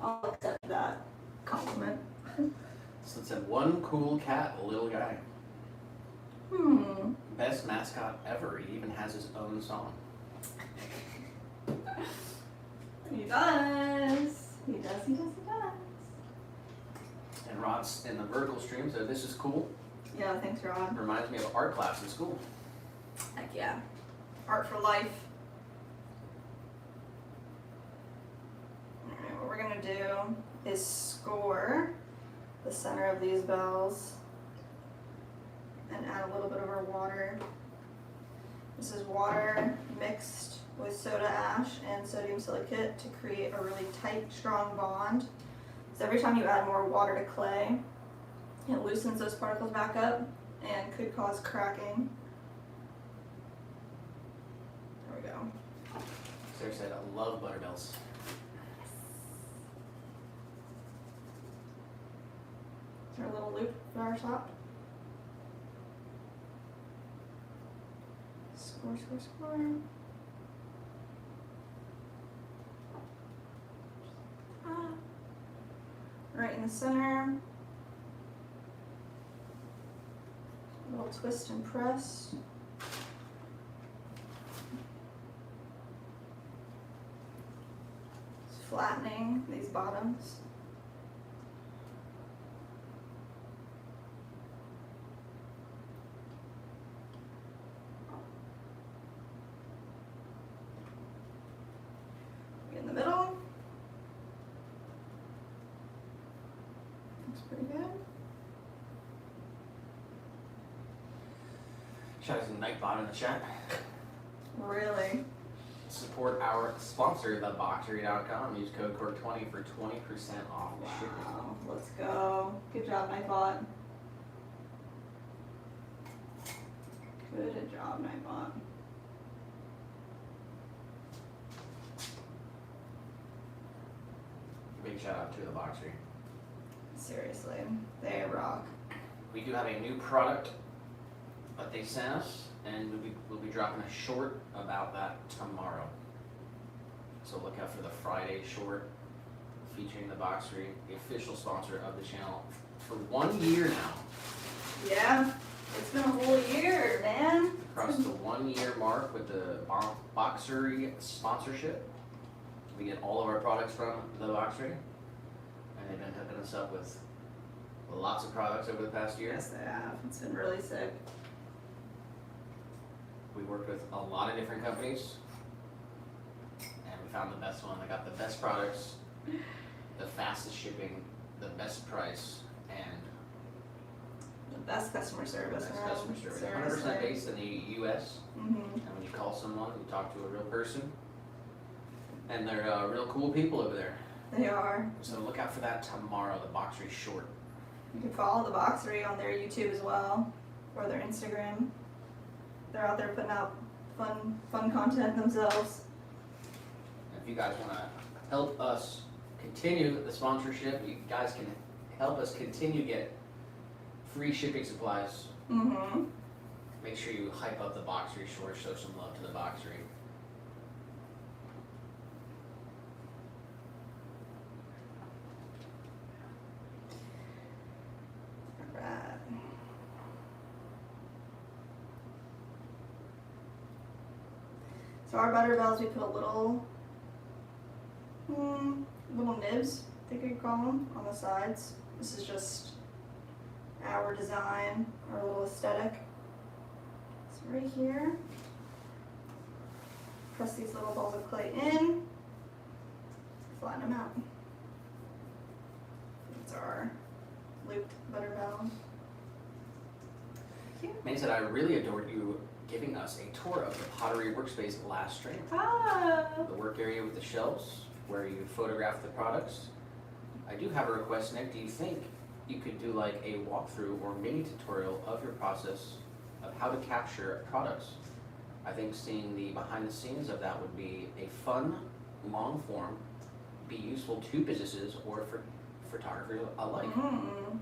I'll accept that compliment. So it's a one cool cat, little guy. Best mascot ever. He even has his own song. He does. He does, he does, he does. And Rod's in the vertical stream, so this is cool. Yeah, thanks, Rob. Reminds me of art class in school. Heck yeah. Art for life. Alright, what we're gonna do is score the center of these bells and add a little bit of our water. This is water mixed with soda ash and sodium silicate to create a really tight, strong bond. So every time you add more water to clay, it loosens those particles back up and could cause cracking. There we go. Sarah said, I love Butterbells. Is there a little loop for our top? Score, score, score. Ah. Right in the center. A little twist and press. Just flattening these bottoms. In the middle. Looks pretty good. Shout out to Nightbot in the chat. Really? Support our sponsor, theboxery.com. Use code CORK20 for 20% off the shipping. Wow, let's go. Good job, Nightbot. Good job, Nightbot. Big shout out to the Boxery. Seriously, they rock. We do have a new product that they sent us, and we'll be dropping a short about that tomorrow. So look out for the Friday short featuring the Boxery, the official sponsor of the channel for 1 year now. Yeah, it's been a whole year, man. Across the 1 year mark with the Boxery sponsorship. We get all of our products from the Boxery, and they've been hooking us up with lots of products over the past year. Yes, they have. It's been really sick. We worked with a lot of different companies, and We found the best one. I got the best products, the fastest shipping, the best price, and The best customer the service. best around. customer service. Service 100% there. based in the U.S. Mhm. And when you call someone, you talk to a real person, and they're real cool people over there. They are. So look out for that tomorrow. The Boxery short. You can follow the Boxery on their YouTube as well, or their Instagram. They're out there putting out fun content themselves. If you guys want to help us continue the sponsorship, you guys can help us continue to get free shipping supplies. Mm-hmm. Make sure you hype up the Boxery short, show some love to the Boxery. Alright. So our butter bells, we put a little nibs, I think you'd call them, on the sides. This is just our design, our little aesthetic. So right here, press these little balls of clay in, flatten them out. That's our looped butter bell. Manny said, I really adored you giving us a tour of the pottery workspace last stream. Ah! The work area with the shelves, where you photograph the products. I do have a request, Nick. Do you think you could do like a walkthrough or mini tutorial of your process of how to capture products? I think seeing the behind the scenes of that would be a fun, long form, be useful to businesses or for photographers alike. Mm.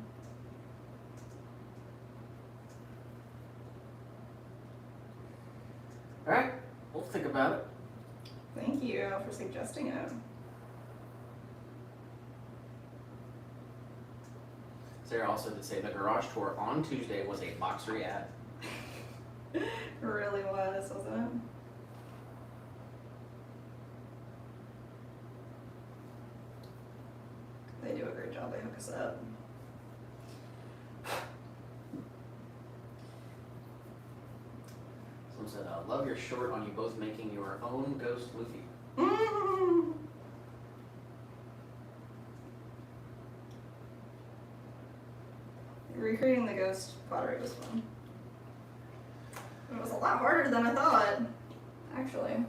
All right, we'll think about it. Thank you for suggesting it. Sarah also did say the garage tour on Tuesday was a Boxery ad. It really was, wasn't it? They do a great job, they hook us up. Someone said, love your short on you both making your own ghost Luffy. Mm. Recreating the ghost pottery was fun. It was a lot harder than I thought, actually.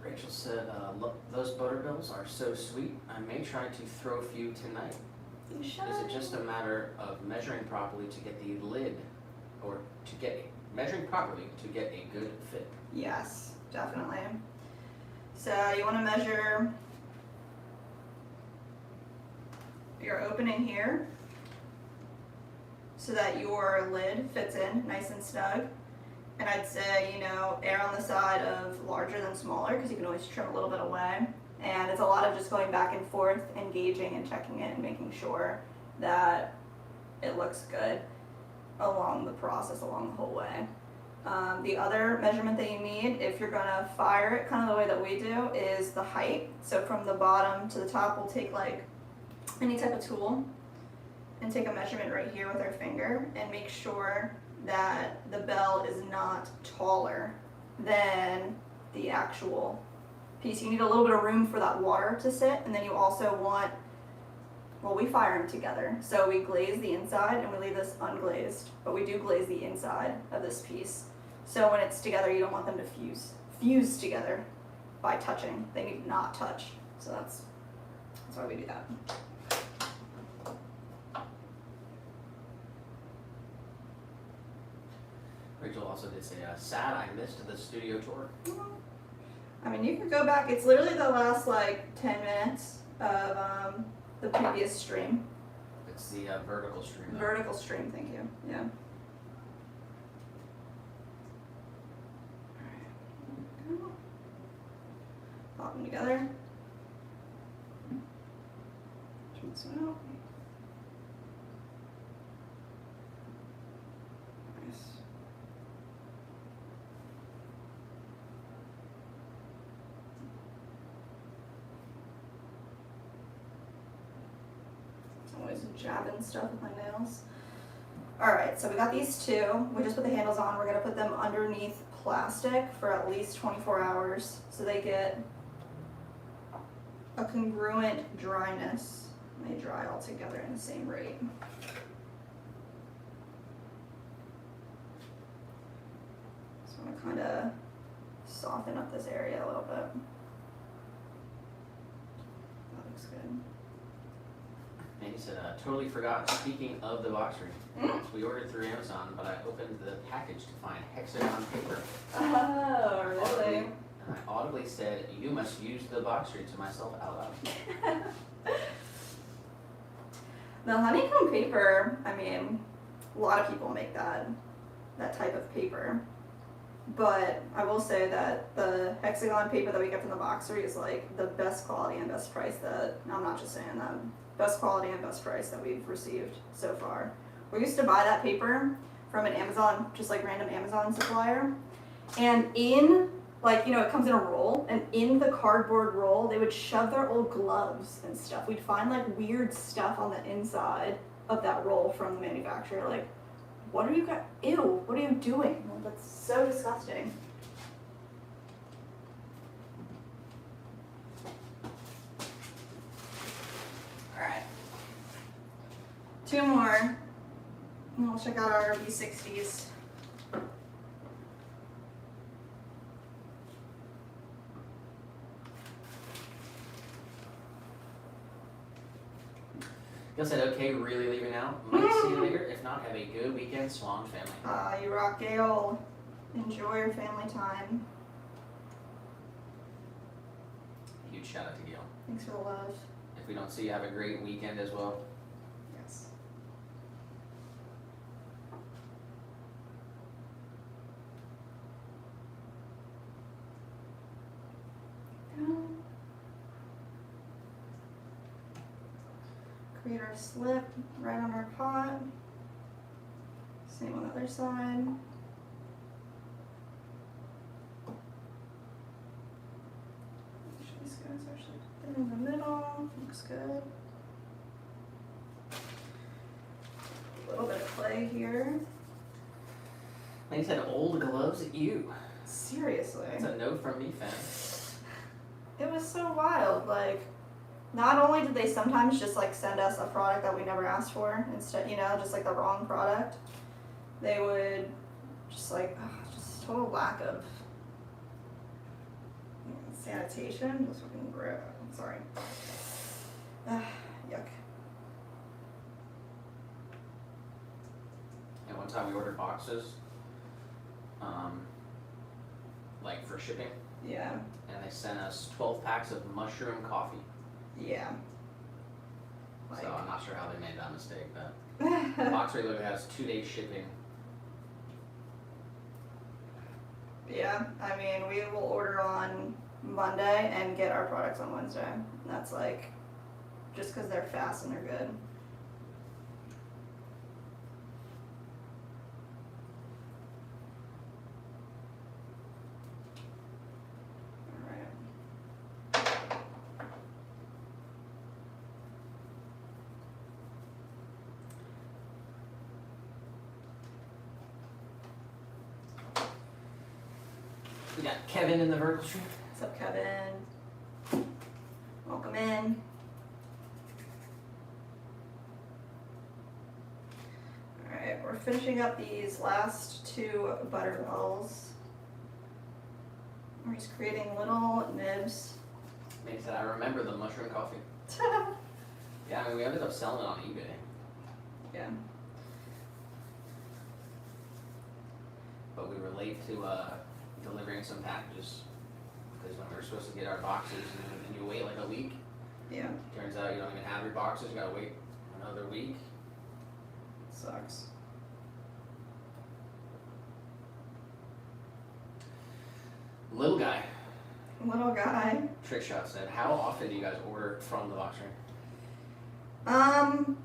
Rachel said, look, those butterbills are so sweet. I may try to throw a few tonight. You should. Is it just a matter of measuring properly to get the lid, or measuring properly to get a good fit? Yes, definitely. So you want to measure your opening here so that your lid fits in nice and snug. And I'd say, err on the side of larger than smaller because you can always trim a little bit away. And it's a lot of just going back and forth, engaging and checking it and making sure that it looks good along the process, along the whole way. The other measurement that you need, if you're gonna fire it kind of the way that we do, is the height. So from the bottom to the top, we'll take like any type of tool and take a measurement right here with our finger and make sure that the bell is not taller than the actual piece. You need a little bit of room for that water to sit, and then you also want, well, we fire them together. So we glaze the inside and we leave this unglazed, but we do glaze the inside of this piece. So when it's together, you don't want them to fuse together by touching. They need to not touch. So that's why we do that. Rachel also did say, sad I missed the studio tour. I mean, you could go back. It's literally the last like 10 minutes of the previous stream. It's the vertical stream. Though. Vertical stream, thank you. Yeah. Alright. Pop them together. Trim this one out. Nice. Always jabbing stuff with my nails. Alright, so we got these two. We just put the handles on. We're going to put them underneath plastic for at least 24 hours so they get congruent dryness. They dry all together in the same rate. Just want to kind of soften up this area a little bit. That looks good. And he said, totally forgot, speaking of the box screen. We ordered through Amazon, but I opened the package to find hexagon paper. Oh, really? And I audibly said, you must use the box screen to myself out loud. The honeycomb paper, I mean, a lot of people make that type of paper. But I will say that the hexagon paper that we get from the Boxery is like the best quality and best price that, I'm not just saying that, best quality and best price that we've received so far. We used to buy that paper from an Amazon, just like random Amazon supplier. And in, like, you know, it comes in a roll, and in the cardboard roll, they would shove their old gloves and stuff. We'd find like weird stuff on the inside of that roll from the manufacturer. Like, what are you guys, ew, what are you doing? Like, that's so disgusting. Alright. 2 more. And we'll check out our V60s. Gil said, okay, really leaving now. Might see you later. If not, have a good weekend, Swan family. You rock, Gail. Enjoy your family time. Huge shout out to Gil. Thanks for the love. If we don't see you, have a great weekend as well. Yes. Create our slip right on our pot. Same on the other side. Make sure these guys are actually fit in the middle. Looks good. A little bit of clay here. And he said, old gloves at you. Seriously. That's a no from me, fan. It was so wild. Like, not only did they sometimes just like send us a product that we never asked for, instead, you know, just like the wrong product, they would just like, just total lack of sanitation. Just fucking gross. Sorry. Yuck. And one time we ordered boxes, like for shipping, Yeah. and they sent us 12 packs of mushroom coffee. Yeah. Like, So I'm not sure how they made that mistake, but Boxery literally has 2 days shipping. yeah, I mean, we will order on Monday and get our products on Wednesday. And that's like, just because they're fast and they're good. Alright. We got Kevin in the vertical stream. What's up, Kevin? Welcome in. Alright, we're finishing up these last 2 butter balls. We're just creating little nibs. Maybe said, I remember the mushroom coffee. Yeah, I mean, we ended up selling it on eBay. Yeah. But we were late to delivering some packages. Because when we were supposed to get our boxes, and you wait like a week, Yeah. turns out you don't even have your boxes, you gotta wait another week. Sucks. Little guy, Little guy. Trick Shot said, how often do you guys order from the box room?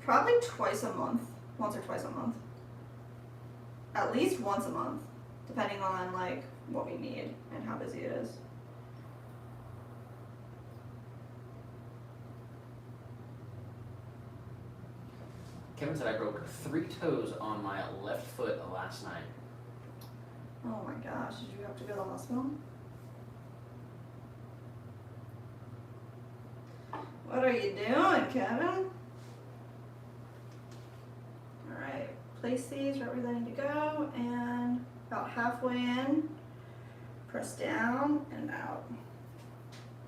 Probably twice a month. Once or twice a month. At least once a month. Depending on like what we need and how busy it is. Kevin said, I broke 3 toes on my left foot last night. Oh my gosh, did you have to go to the hospital? What are you doing, Kevin? Alright, place these right where they need to go, and about halfway in, press down and out.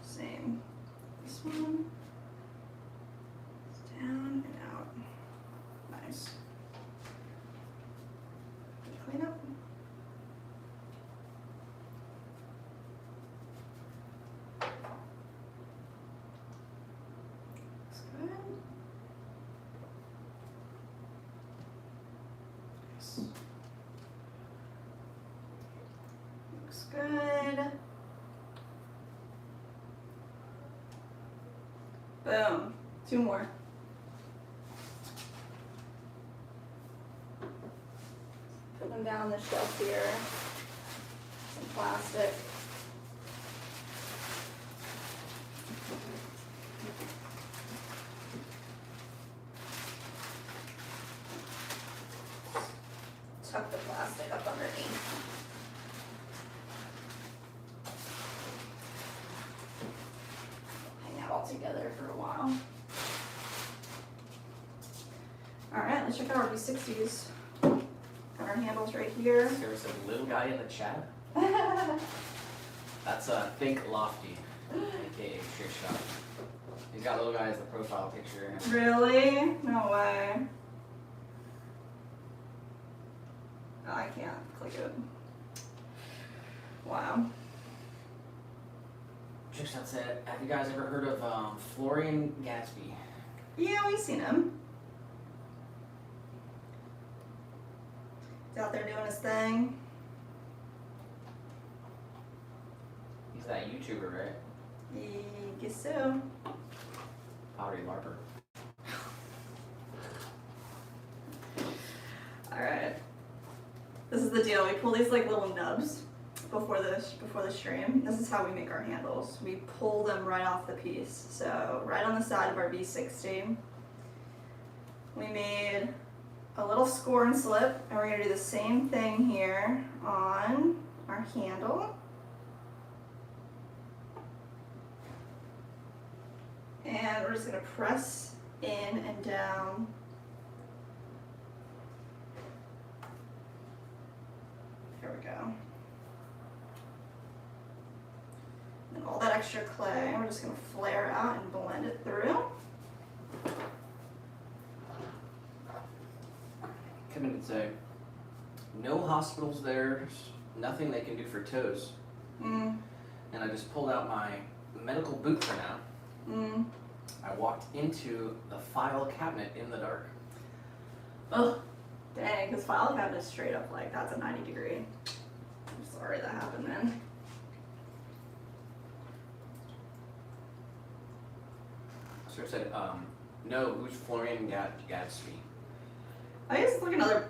Same. This one. Down and out. Nice. Clean up. Looks good. Nice. Looks good. Boom. 2 more. Put them down the shelf here. Some plastic. Tuck the plastic up underneath. Hang out all together for a while. Alright, let's check out our V60s. Got our handles right here. There was a little guy in the chat. That's Think Lofty, aka Trick Shot. He's got little guy as the profile picture. Really? No way. Oh, I can't click it. Wow. Trick Shot said, have you guys ever heard of Florian Gatsby? Yeah, we've seen him. He's out there doing his thing. He's that YouTuber, right? I guess so. Pottery Larper. Alright. This is the deal. We pull these like little nubs before the stream. This is how we make our handles. We pull them right off the piece. So right on the side of our V60, we made a little score and slip, and we're gonna do the same thing here on our handle. And we're just gonna press in and down. Here we go. And all that extra clay, we're just gonna flare out and blend it through. Kevin would say, no hospitals there, there's nothing they can do for toes. Mm, And I just pulled out my medical boot for now. mm. I walked into the file cabinet in the dark. Ugh. Dang, this file cabinet is straight up like, that's a 90 degree. I'm sorry that happened, man. So I said, no, who's Florian Gatsby? I guess look another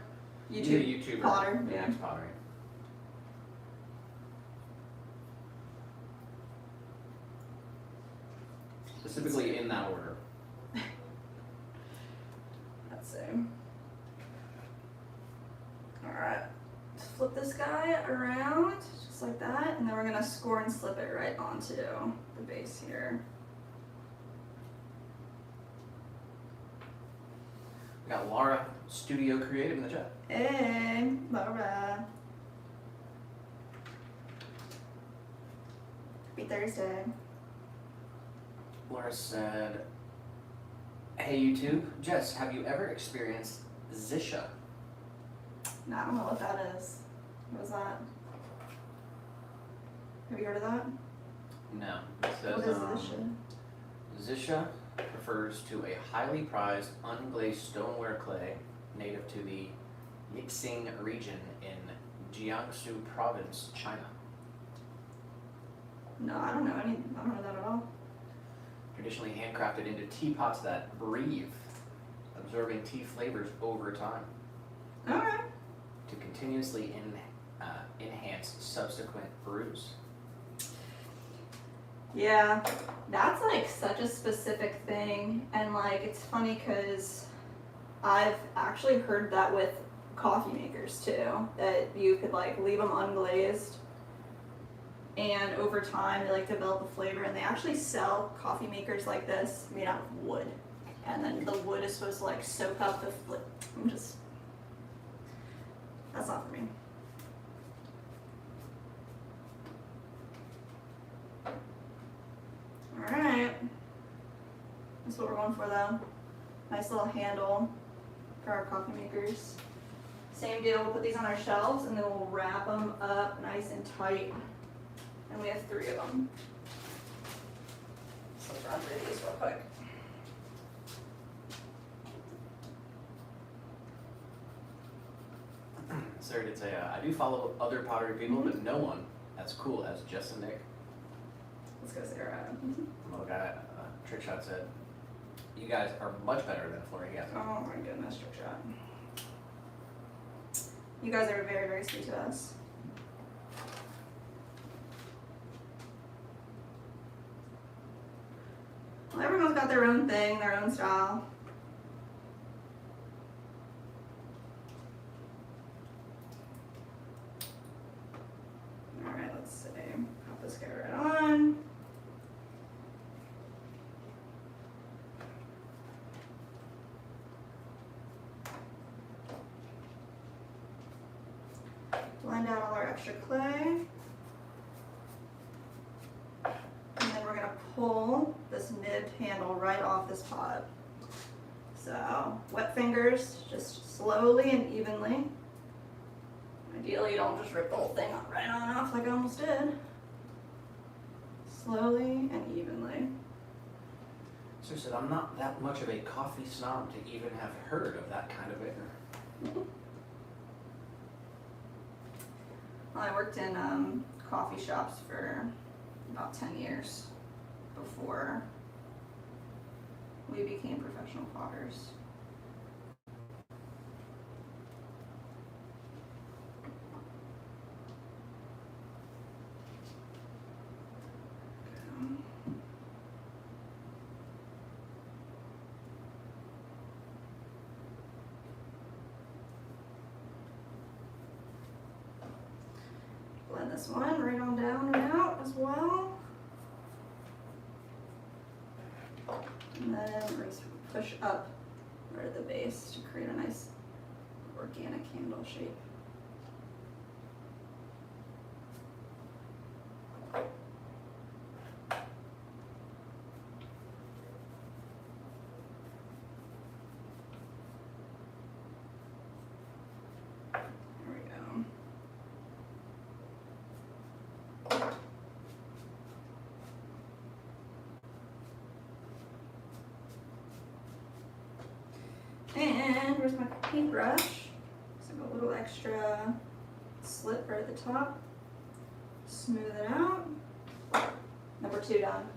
He's a YouTube YouTuber. potter. Yeah, Yeah. he's pottery. Specifically in that order. Let's see. Alright. Just flip this guy around, just like that, and then we're gonna score and slip it right onto the base here. We got Laura Studio Creative in the chat. Hey, Laura. Happy Thursday. Laura said, hey YouTube, Jess, have you ever experienced Zisha? No, I don't know what that is. What is that? Have you heard of that? No. It says, What is this shit? Zisha refers to a highly prized unglazed stoneware clay native to the Yixing region in Jiangsu province, China. No, I don't know that at all. Traditionally handcrafted into teapots that breathe, absorbing tea flavors over time Alright. to continuously enhance subsequent brews. Yeah, that's like such a specific thing, and like it's funny because I've actually heard that with coffee makers too, that you could like leave them unglazed And over time, they like develop a flavor, and they actually sell coffee makers like this made out of wood. And then the wood is supposed to like soak up the that's not for me. Alright. That's what we're going for though. Nice little handle for our coffee makers. Same deal, we'll put these on our shelves and then we'll wrap them up nice and tight. And we have 3 of them. So let's run through these real quick. Sarah did say, I do follow other pottery people, but no one as cool as Jess and Nick. Let's go, Sarah. Another guy, Trick Shot said, you guys are much better than Florian. Oh my goodness, Trick Shot. You guys are very, very sweet to us. Well, everyone's got their own thing, their own style. Alright, let's see. Pop this guy right on. Blend out all our extra clay. And then we're going to pull this nibbed handle right off this pot. So, wet fingers, just slowly and evenly. Ideally, you don't just rip the whole thing right on off like I almost did. Slowly and evenly. So said, I'm not that much of a coffee snob to even have heard of that kind of vigor. Well, I worked in coffee shops for about 10 years before we became professional potters. Blend this one right on down and out as well. And then we're just push up right at the base to create a nice organic candle shape. There we go. And where's my paintbrush? So I got a little extra slip right at the top. Smooth it out. Number 2 done.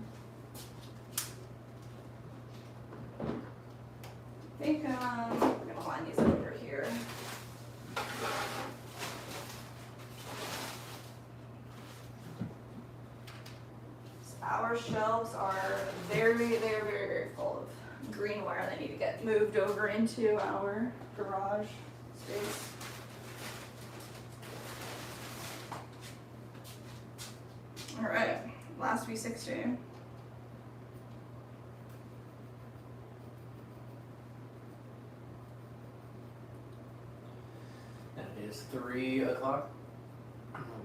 I think we're gonna line these over here. So our shelves are very, very, very, very full of greenware that need to get moved over into our garage space. All right, last V60. And it is 3 o'clock.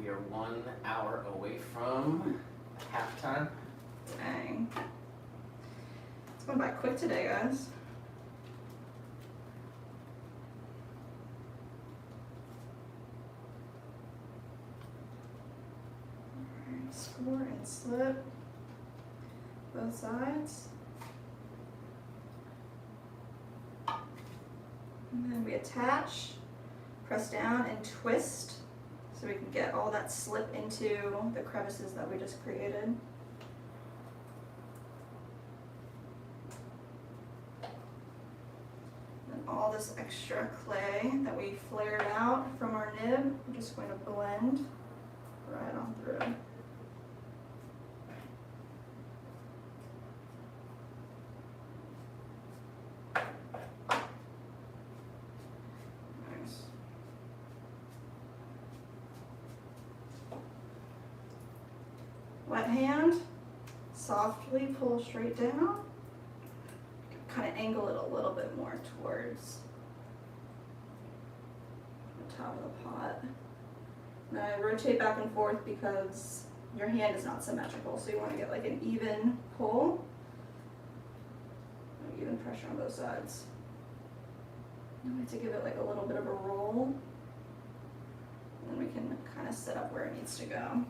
We are 1 hour away from halftime. Dang. It's going by quick today, guys. Alright, score and slip both sides. And then we attach, press down and twist so we can get all that slip into the crevices that we just created. And all this extra clay that we flared out from our nib, we're just going to blend right on through. Nice. that hand, softly pull straight down. Kind of angle it a little bit more towards the top of the pot. Now I rotate back and forth because your hand is not symmetrical, so you want to get like an even pull, even pressure on both sides. I like to give it like a little bit of a roll, and then we can kind of set up where it needs to go.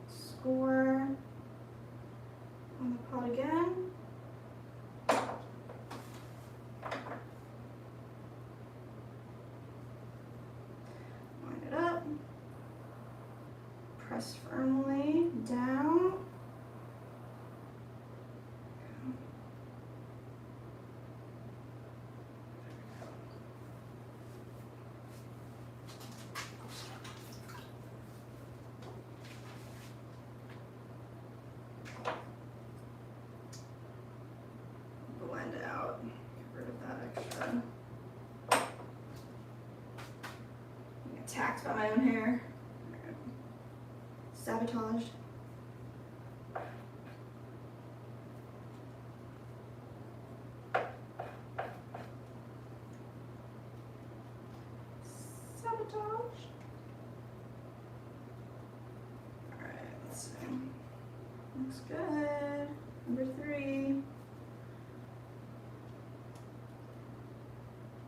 Score on the pot again. Line it up. Press firmly down. Blend out. Get rid of that extra. I'm attacked by my own hair. Sabotaged. Sabotage. Alright, let's see. Looks good. Number 3.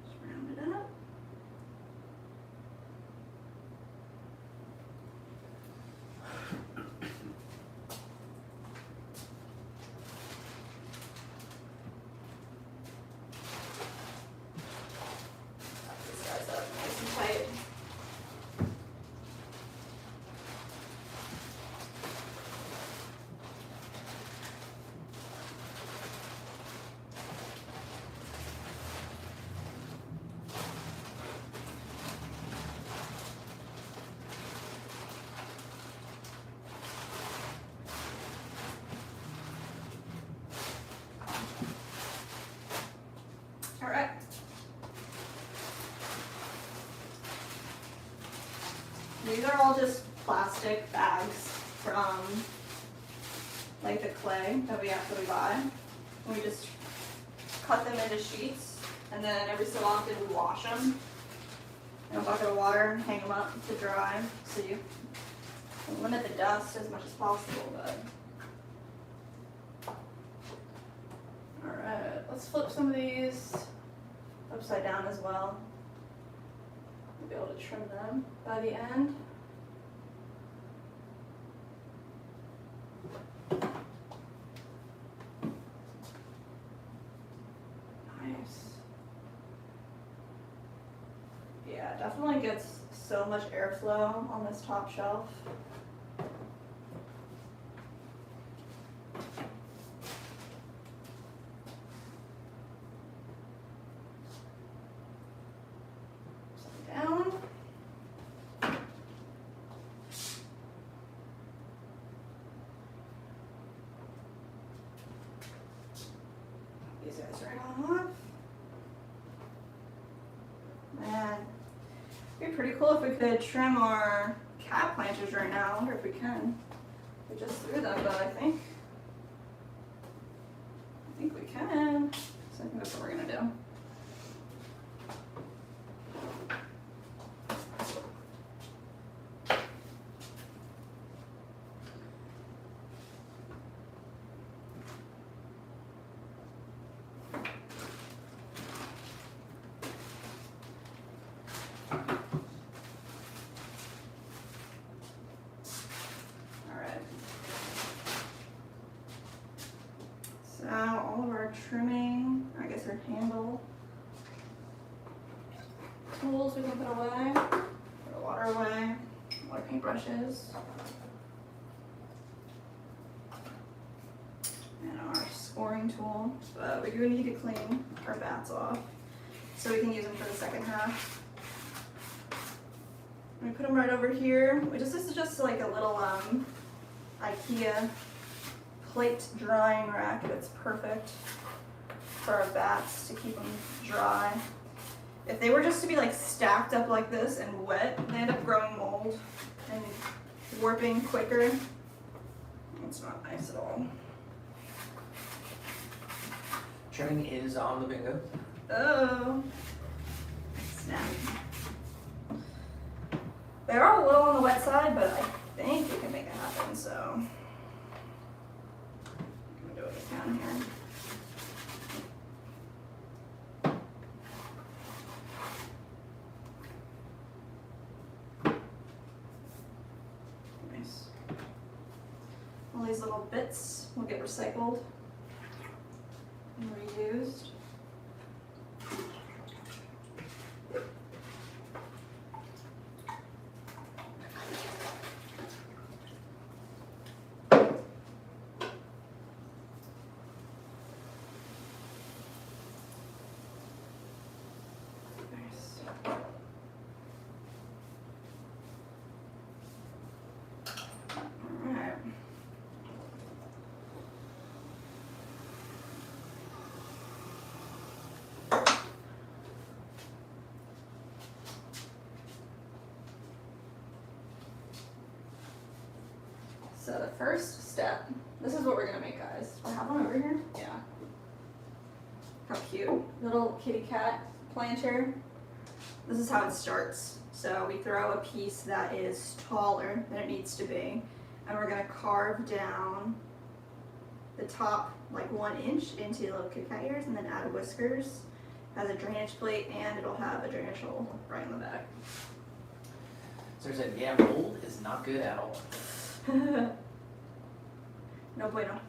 Just round it up. These guys up nice and tight. All right. These are all just plastic bags from like the clay that we actually buy. We just cut them into sheets, and then every so often we wash them in a bucket of water and hang them up to dry, so you can limit the dust as much as possible. But all right, let's flip some of these upside down as well. We'll be able to trim them by the end. Nice. Yeah, definitely gets so much airflow on this top shelf. Down. These guys right on off. Man, it'd be pretty cool if we could trim our cat planters right now. I wonder if we can. We just threw them, but I think we can. So I think that's what we're gonna do. So all of our trimming, I guess our handle tools we can put away, put the water away, all our paintbrushes, and our scoring tool. But we do need to clean our bats off so we can use them for the second half. I'm gonna put them right over here. This is just like a little IKEA plate drying rack. It's perfect for our bats to keep them dry. If they were just to be like stacked up like this and wet, they end up growing mold and warping quicker. It's not nice at all. Trimming is on the bingo. Oh, snap. They're all a little on the wet side, but I think we can make it happen, so. I'm gonna do what I can here. Nice. All these little bits will get recycled and reused. Nice. Alright. So the first step, this is what we're gonna make, guys. Do I have one over here? Yeah. How cute. Little kitty cat planter. This is how it starts. So we throw a piece that is taller than it needs to be, and we're gonna carve down the top like 1 inch into little kitty cat ears, and then add whiskers. Has a drainage plate, and it'll have a drainage hole right in the back. So there's a yeah, mold is not good at all. No bueno.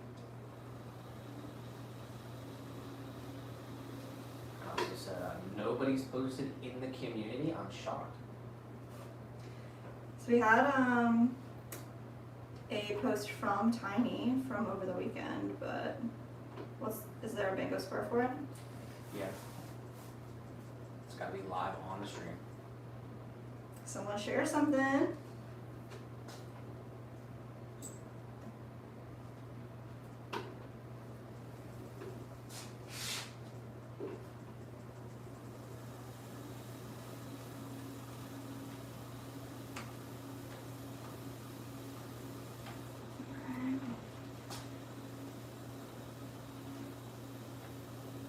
Just, nobody's posted in the community. I'm shocked. So we had a post from Tiny from over the weekend, but is there a bingo square for it? Yeah. It's got to be live on the stream. Someone share something.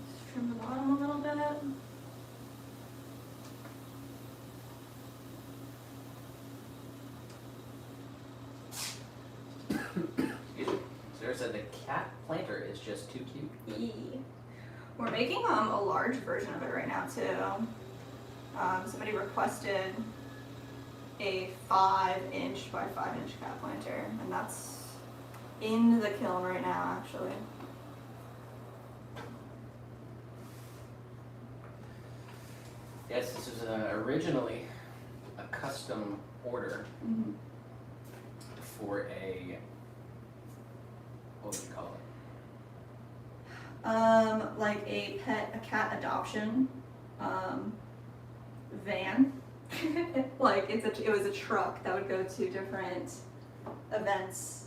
Just trim the bottom a little bit. Excuse me. Sarah said the cat planter is just too cute. Yee. We're making a large version of it right now too. Somebody requested a 5-inch by 5-inch cat planter, and that's in the kiln right now actually. Yes, this was originally a custom order Mm-hmm. for a, what would you call it? Like a cat adoption, van. Like it was a truck that would go to different events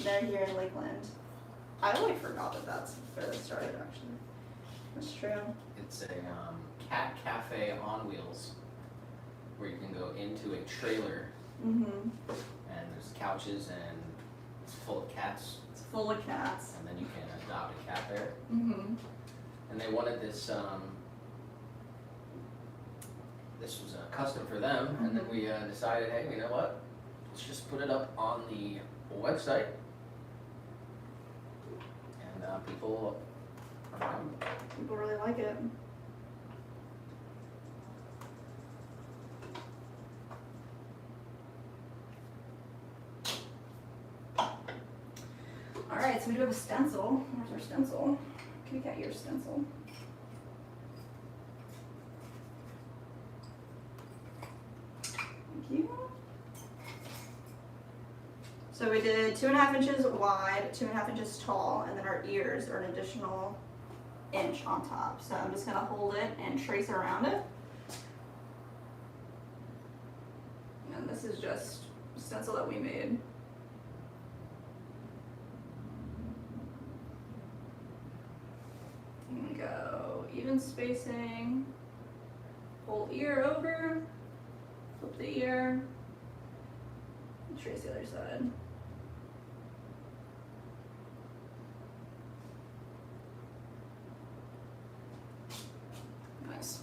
there here in Lakeland. I really forgot that that's where that started actually. That's true. It's a cat cafe on wheels where you can go into a trailer Mm-hmm. and there's couches and it's full of cats It's full of cats. and then you can adopt a cat there. Mm-hmm. And they wanted this, this was custom for them, and then we decided, hey, you know what? Let's just put it up on the website. And people are fine. People really like it. Alright, so we do have a stencil. Where's our stencil? Kitty cat ear stencil. Thank you. So we did 2.5 inches wide, 2.5 inches tall, and then our ears are an additional inch on top. So I'm just gonna hold it and trace around it. And this is just a stencil that we made. And we go even spacing, whole ear over, flip the ear, trace the other side. Nice.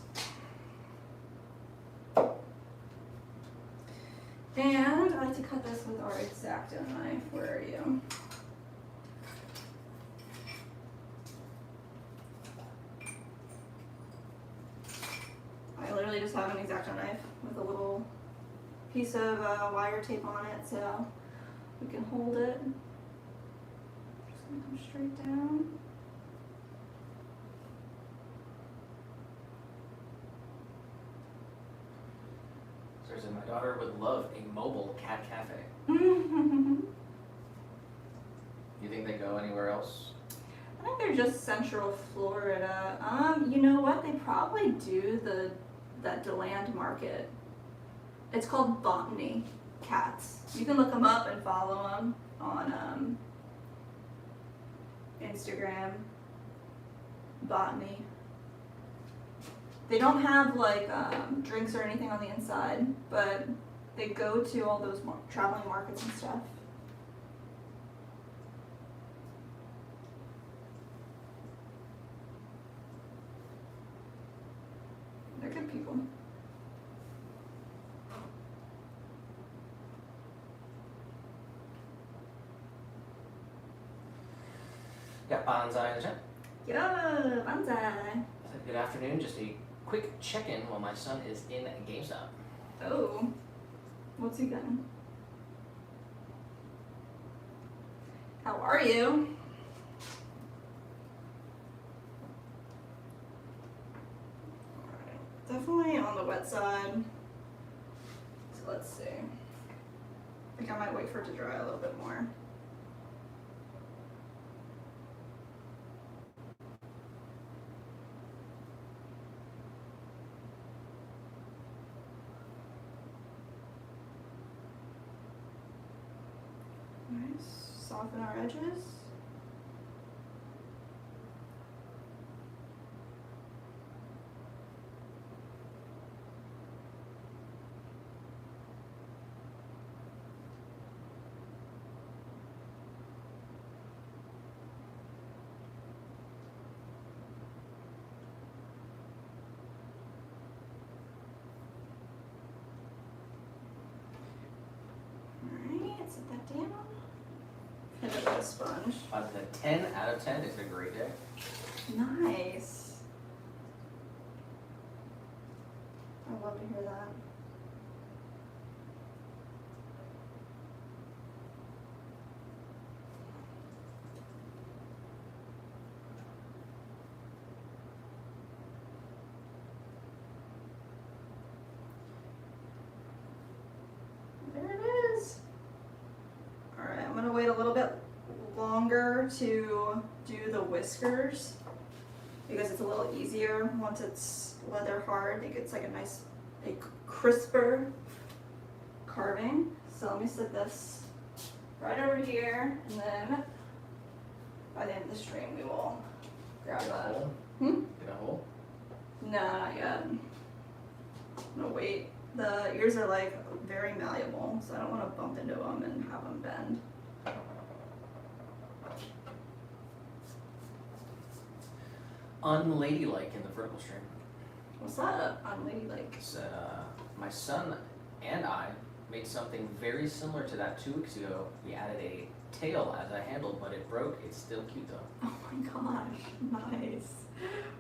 And I like to cut this with our X-Acto knife. Where are you? I literally just have an X-Acto knife with a little piece of wire tape on it so we can hold it. Just gonna come straight down. Seriously, my daughter would love a mobile cat cafe. You think they go anywhere else? I think they're just Central Florida. You know what? They probably do that DeLand market. It's called Botany Cats. You can look them up and follow them on Instagram. Botany. They don't have like drinks or anything on the inside, but they go to all those traveling markets and stuff. They're good people. Got bonsai in the chat. Yeah, bonsai. Good afternoon. Just a quick check-in while my son is in GameStop. Oh, what's he getting? How are you? Alright, definitely on the wet side. So let's see. I think I might wait for it to dry a little bit more. Nice. Soften our edges. Alright, set that down. Hit it with a sponge. Out of 10 out of 10, it's a great day. Nice. I love to hear that. There it is. Alright, I'm gonna wait a little bit longer to do the whiskers because it's a little easier once it's leather hard. It gets like a crisper carving. So let me set this right over here, and then by the end of the stream we will grab Get a that. hole? Hmm? Get a hole? No, not yet. I'm gonna wait. The ears are like very malleable, so I don't want to bump into them and have them bend. Unladylike in the vertical stream. What's that? Unladylike. Said, my son and I made something very similar to that 2 weeks ago. We added a tail as a handle, but it broke. It's still cute though. Oh my gosh, nice.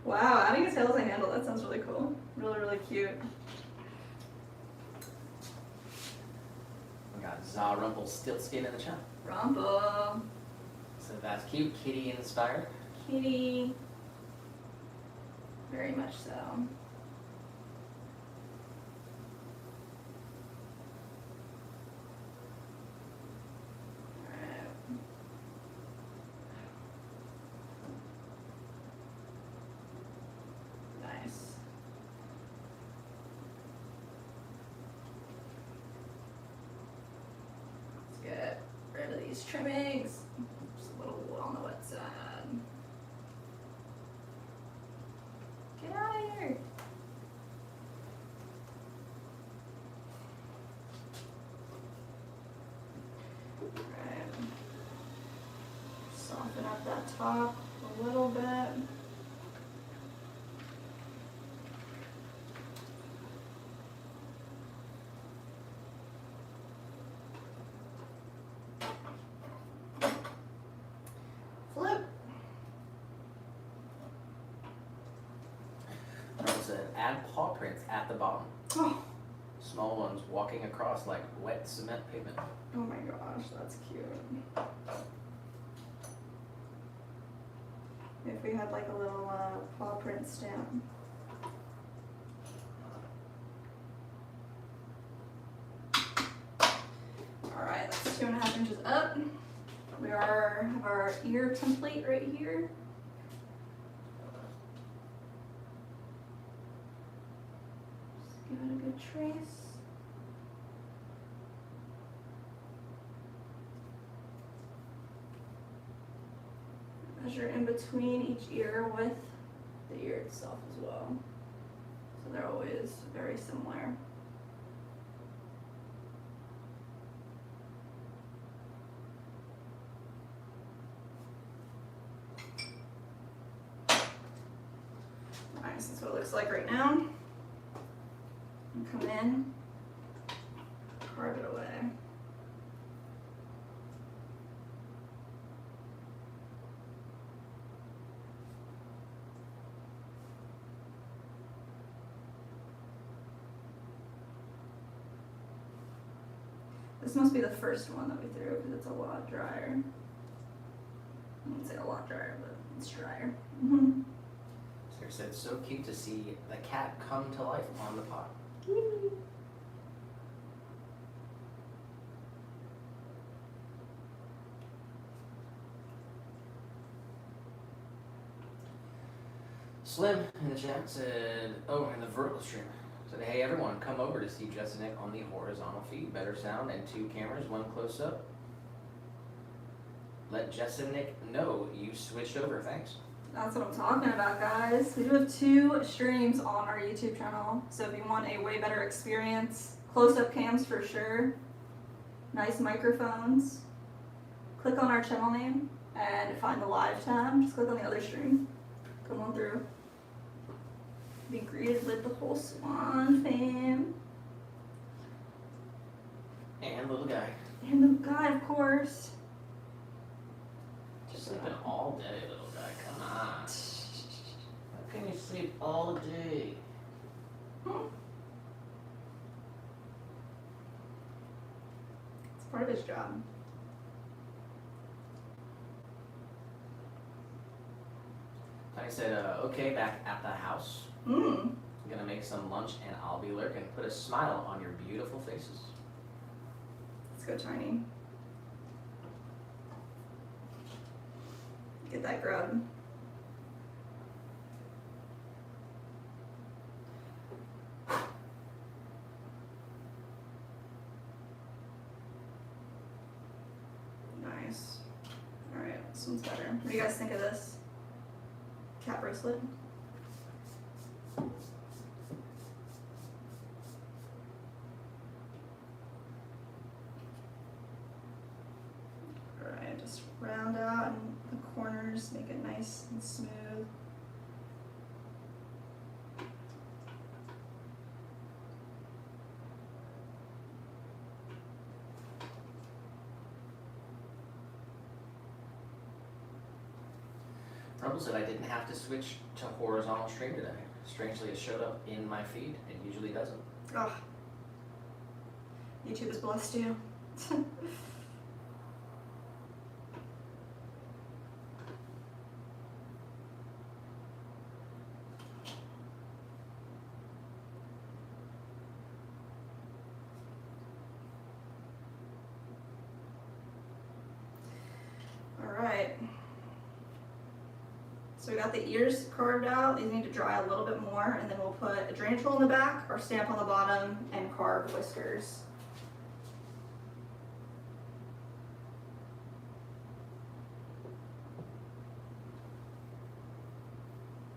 Wow, adding a tail as a handle, that sounds really cool. Really, really cute. We got Rumpelstiltskin in the chat. Rumble, So that's cute. Kitty inspired. kitty. Very much so. Alright. Nice. Let's get rid of these trimmings. Just a little wool on the wet side. Get out of here. Soften up that top a little bit. Flip. Rebel said, add paw prints at the bottom. Oh, Small ones walking across like wet cement pavement. oh my gosh, that's cute. If we had like a little paw print stamp. Alright, that's 2.5 inches up. We have our ear template right here. Just give it a good trace. Measure in between each ear with the ear itself as well. So they're always very similar. Nice, that's what it looks like right now. And come in, carve it away. This must be the first one that we threw because it's a lot drier. I wouldn't say a lot drier, but it's drier. Sarah said, so cute to see the cat come to life on the pot. Slim in the chat said, oh, in the vertical stream, said, hey everyone, come over to see Jess and Nick on the horizontal feed. Better sound and 2 cameras, 1 close up. Let Jess and Nick know you switched over, thanks. That's what I'm talking about, guys. We do have 2 streams on our YouTube channel. So if you want a way better experience, close-up cams for sure, nice microphones, click on our channel name and find the live tab. Just click on the other stream. Come on through. Be greeted with the whole Swan fam. And little guy. And the guy, of course. Just sleeping all day, little guy, come on. How can you sleep all day? It's part of his job. I said, okay, back at the house. Mmm. I'm gonna make some lunch and I'll be lurking. Put a smile on your beautiful faces. Let's go, Tiny. Get that grub. Nice. Alright, this one's better. What do you guys think of this? Cat bracelet? Alright, just round out and the corners, make it nice and smooth. Rumble said I didn't have to switch to horizontal stream today. Strangely, it showed up in my feed. It usually doesn't. Oh. YouTube has blessed you. Alright. So we got the ears carved out. These need to dry a little bit more, and then we'll put a drainage hole in the back, our stamp on the bottom, and carve whiskers.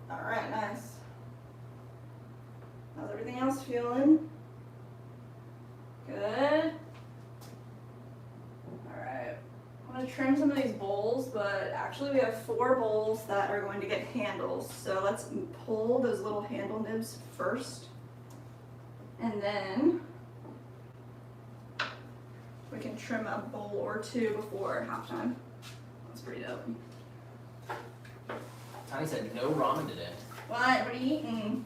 Alright, nice. How's everything else feeling? Good? Alright. I'm gonna trim some of these bowls, but actually we have 4 bowls that are going to get handles. So let's pull those little handle nibs first. And then we can trim a bowl or 2 before halftime. That's pretty dope. Tiny said no ramen today. What are you eating?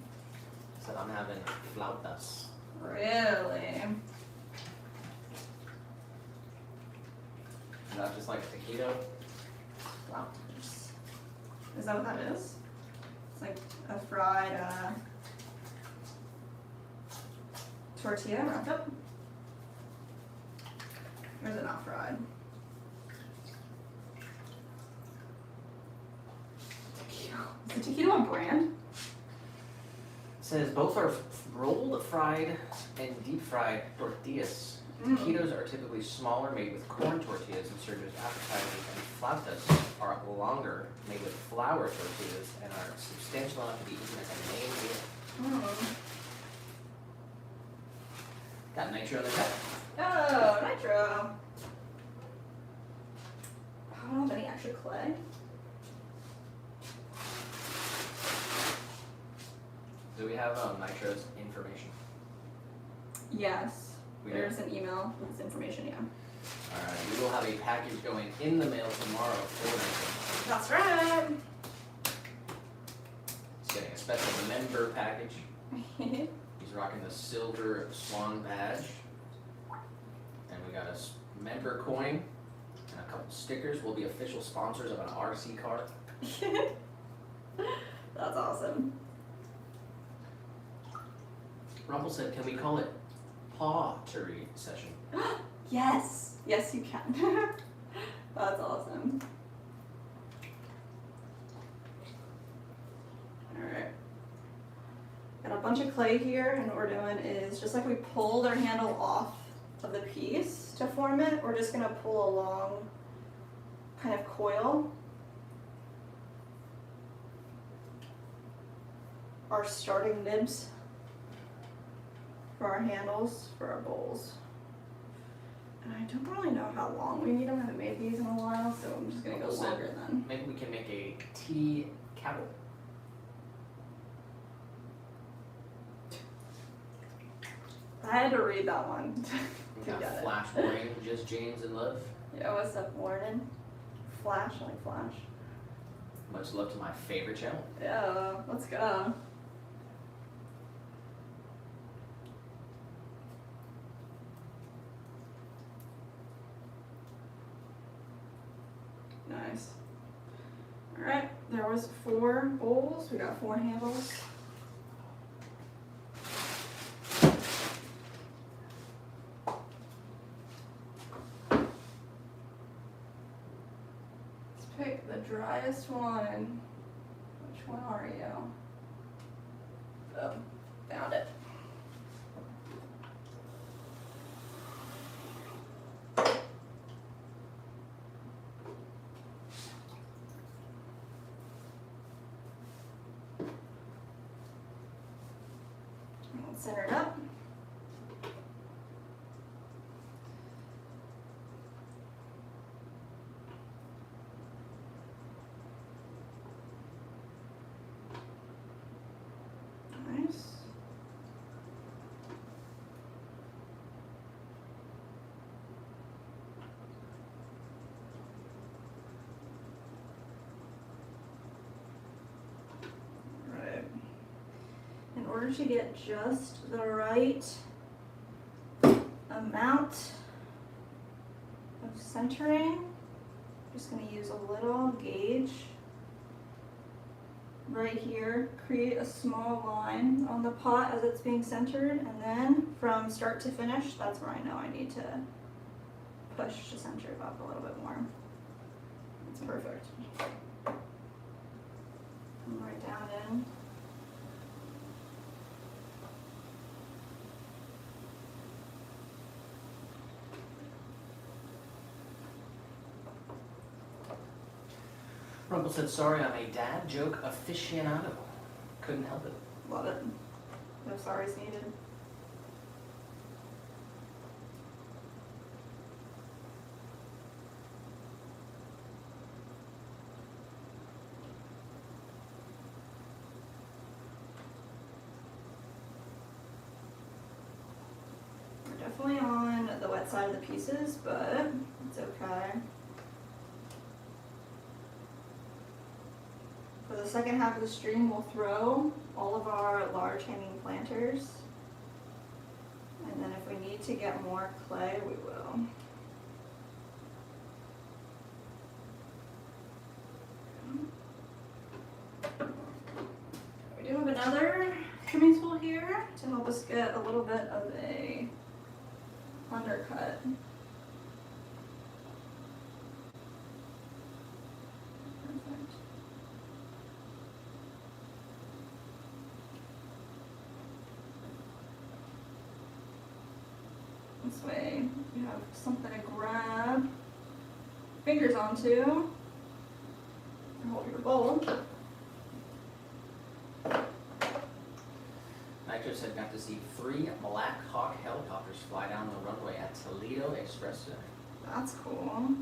Said I'm having flautas. Really? Is that just like a taquito? Wow. Is that what that is? It's like a fried tortilla wrapped up? Or is it not fried? Taquito. Is the taquito a brand? It says both are rolled, fried, and deep fried tortillas. Mm. Taquitos are typically smaller, made with corn tortillas and served as appetizers, and flautas are longer, made with flour tortillas, and are substantial enough to be eaten as a main meal. Mm. Got nitro in the cup. Oh, nitro. I don't have any extra clay. Do we have nitro's information? Yes. We do. There's an email with this information, yeah. Alright, we will have a package going in the mail tomorrow for nitro. That's right. He's getting a special member package. He's rocking the silver swan badge. And we got a member coin and a couple stickers. We'll be official sponsors of an RC car. That's awesome. Rumble said, can we call it pottery session? Yes. Yes, you can. That's awesome. Alright. Got a bunch of clay here, and what we're doing is just like we pulled our handle off of the piece to form it, we're just gonna pull a long kind of coil. Our starting nibs for our handles, for our bowls. And I don't really know how long we need them. I haven't made these in a while, so I'm just gonna go Well said. longer then. Maybe we can make a tea kettle. I had to read that one. We To got get it. Flash Warning, Just James and Love. Yo, what's up, Warden? Flash, I like Flash. Much love to my favorite channel. Yeah, let's go. Nice. Alright, there was 4 bowls, we got 4 handles. Let's pick the driest one. Which one are you? Oh, found it. Let's center it up. Nice. Right. In order to get just the right amount of centering, I'm just going to use a little gauge right here, create a small line on the pot as it's being centered, and then from start to finish, that's where I know I need to push to center it up a little bit more. That's perfect. And right down in. Rumble said, sorry, I'm a dad joke aficionado. Couldn't help it. Love it. No sorries needed. definitely on the wet side of the pieces, but it's okay. For the second half of the stream, we'll throw all of our large hanging planters. And then if we need to get more clay, we will. We do have another trimming tool here to help us get a little bit of a undercut. Perfect. This way you have something to grab fingers onto and hold your bowl. Nitro said got to see 3 Black Hawk helicopters fly down the runway at Toledo Express Center. That's cool.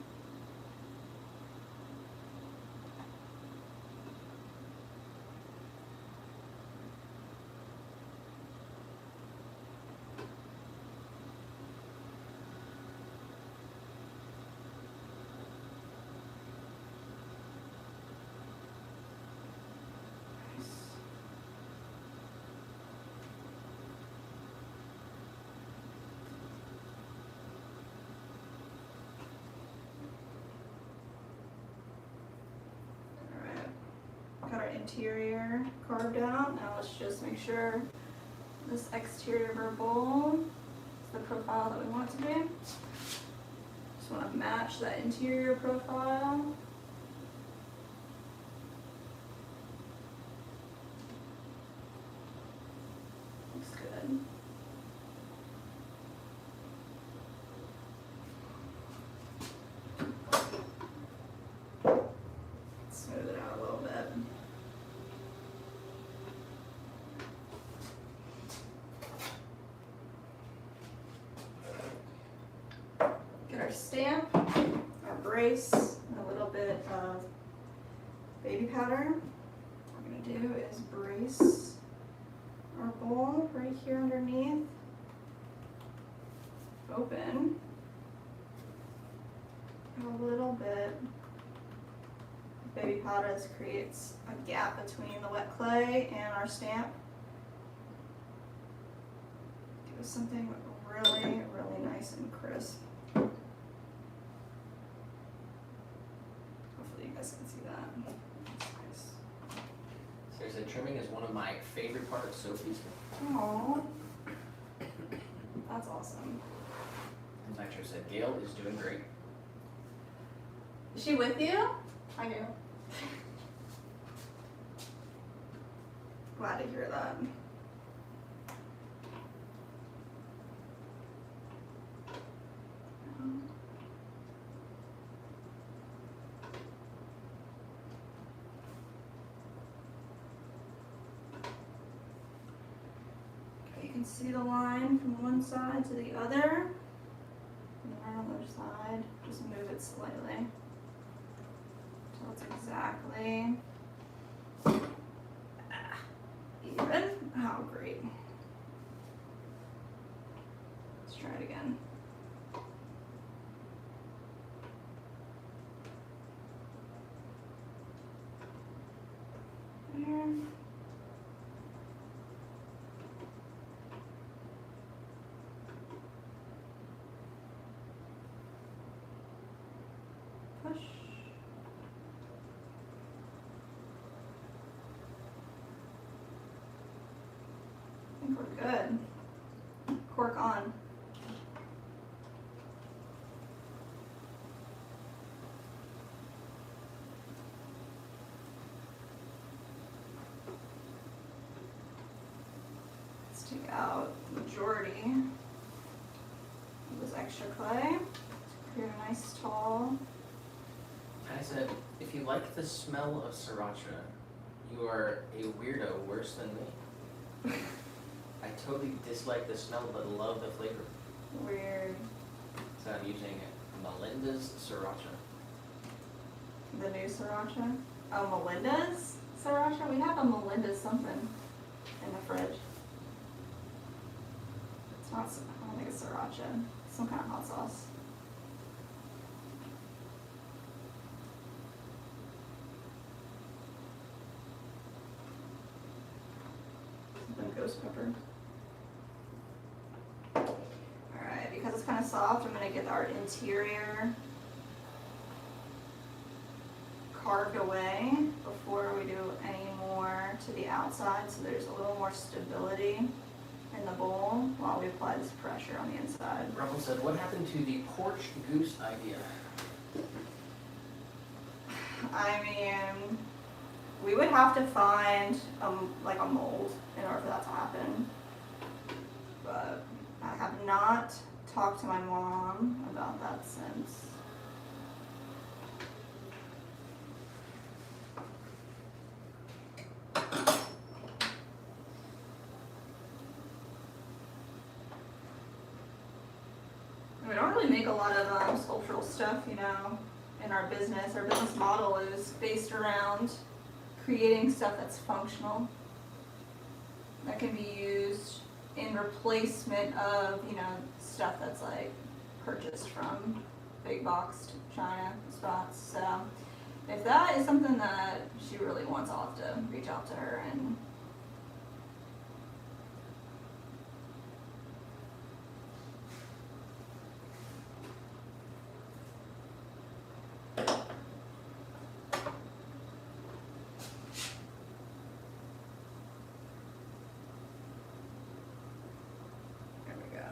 Got our interior carved out. Now let's just make sure this exterior of our bowl is the profile that we want it to be. Just want to match that interior profile. Looks good. Smooth it out a little bit. Get our stamp, our brace, and a little bit of baby powder. What we're gonna do is brace our bowl right here underneath. Open. A little bit of baby powder. This creates a gap between the wet clay and our stamp. Give us something really, really nice and crisp. Hopefully you guys can see that. That's nice. Seriously, trimming is one of my favorite parts of Sophie's. Aww. That's awesome. And Nitro said Gail is doing great. Is she with you? I do. Glad to hear that. Okay, you can see the line from one side to the other. And then on the other side, just move it slightly. So it's exactly even. Oh, great. Let's try it again. There. Push. I think we're good. Cork on. Let's take out the majority of this extra clay. Create a nice tall. I said, if you like the smell of sriracha, you are a weirdo worse than me. I totally dislike the smell but love the flavor. Weird. So I'm using Melinda's sriracha. The new sriracha. Oh, Melinda's sriracha? We have a Melinda's something in the fridge. It's not, don't think it's sriracha. Some kind of hot sauce. Something ghost pepper. Alright, because it's kind of soft, I'm going to get our interior carved away before we do any more to the outside, so there's a little more stability in the bowl while we apply this pressure on the inside. Ruffle said, what happened to the porch goose idea? I mean, we would have to find like a mold in order for that to happen, but I have not talked to my mom about that since. We don't really make a lot of sculptural stuff, you know, in our business. Our business model is based around creating stuff that's functional, that can be used in replacement of, you know, stuff that's like purchased from big boxed China spots. So if that is something that she really wants, I'll have to reach out to her and there we go.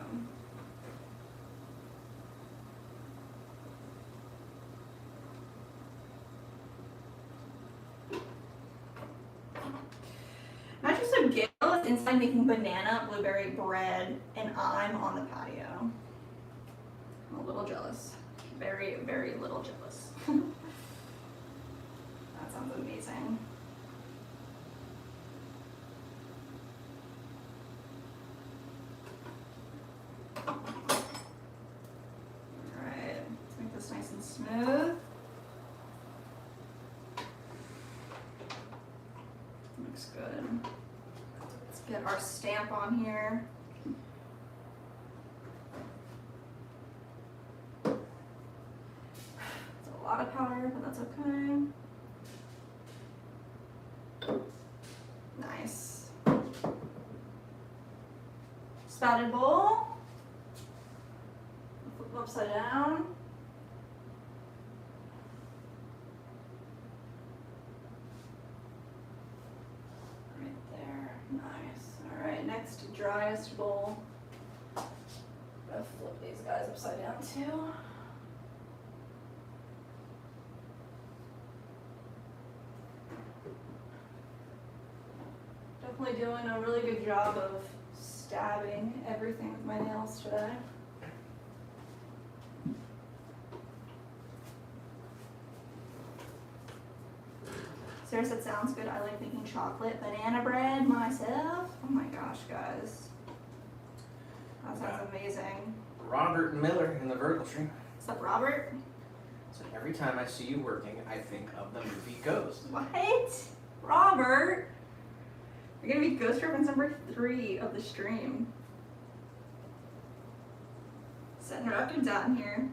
Mattress of Gale is inside making banana blueberry bread, and I'm on the patio. I'm a little jealous. Very, very little jealous. That sounds amazing. Alright, let's make this nice and smooth. Looks good. Let's get our stamp on here. It's a lot of powder, but that's okay. Nice. Spouted bowl. Flip it upside down. Right there. Nice. Alright, next driest bowl. I'm gonna flip these guys upside down too. Definitely doing a really good job of stabbing everything with my nails today. Sarah said, sounds good. I like making chocolate banana bread myself. Oh my gosh, guys. That sounds amazing. Robert Miller in the vertical stream. What's up, Robert? So every time I see you working, I think of the movie Ghost. What? Robert? You're gonna be Ghost reference number 3 of the stream. Setting records out in here.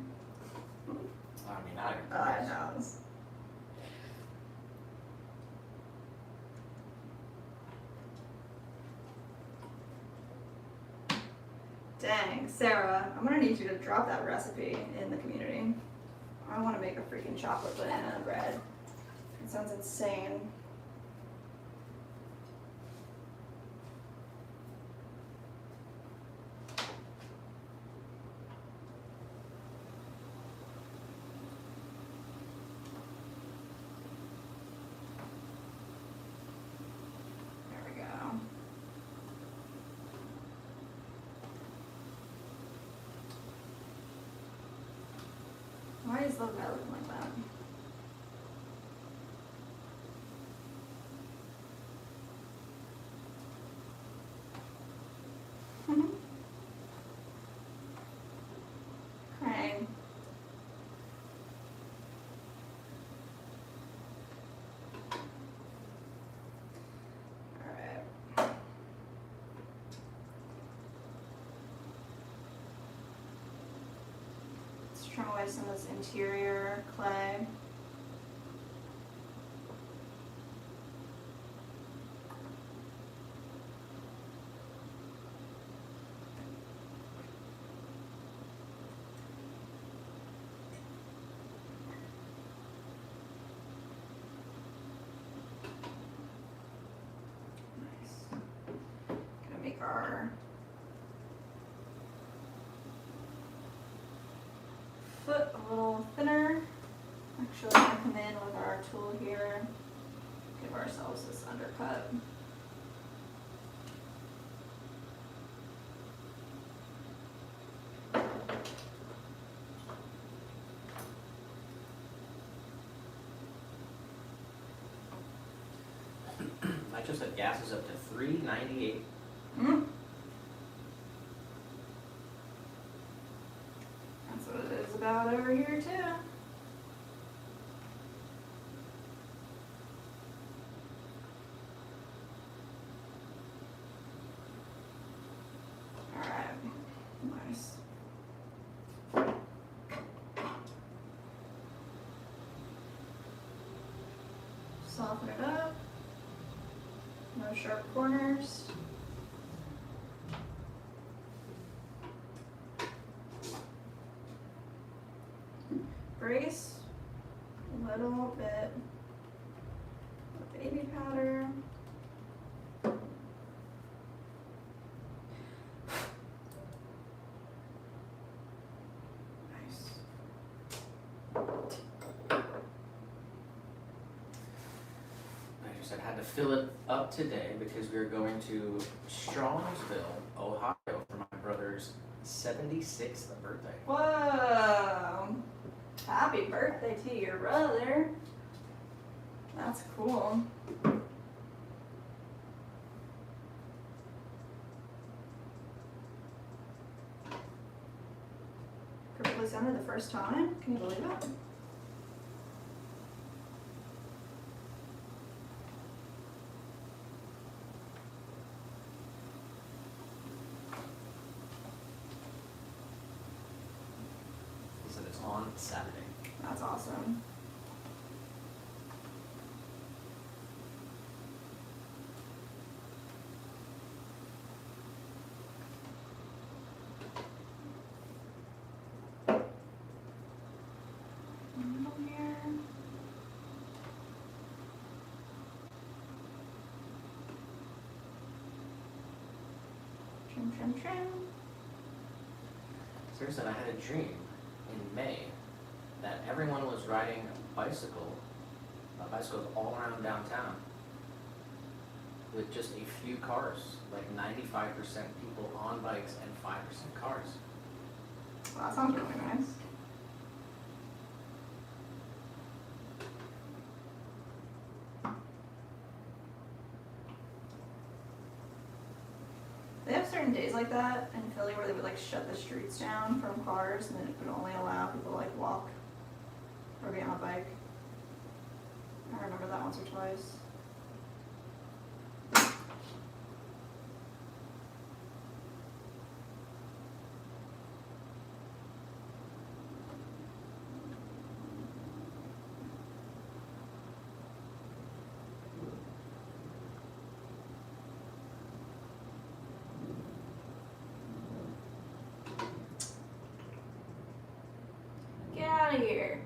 I mean, I I know. Dang, Sarah, I'm gonna need you to drop that recipe in the community. I wanna make a freaking chocolate banana bread. It sounds insane. There we go. Why is the guy looking like that? Crane. Alright. trim away some of this interior clay. Nice. Gonna make our foot a little thinner. Actually, I'm gonna come in with our tool here, give ourselves this undercut. I just said gas is up to $3.98. Mm. That's what it is about over here too. Alright, nice. Soften it up. No sharp corners. Brace a little bit of baby powder. Nice. I just said I had to fill it up today because we are going to Strongsville, Ohio for my brother's 76th birthday. Whoa! Happy birthday to your brother. That's cool. Perfectly centered the first time. Can you believe it? He said it's on Saturday. That's awesome. Middle here. Trim, trim, trim. Seriously, I had a dream in May that everyone was riding bicycles all around downtown with just a few cars, like 95% people on bikes and 5% cars. Well, that sounds really nice. They have certain days like that in Philly where they would like shut the streets down from cars and then it would only allow people to like walk or be on a bike. I remember that once or twice. Get out of here.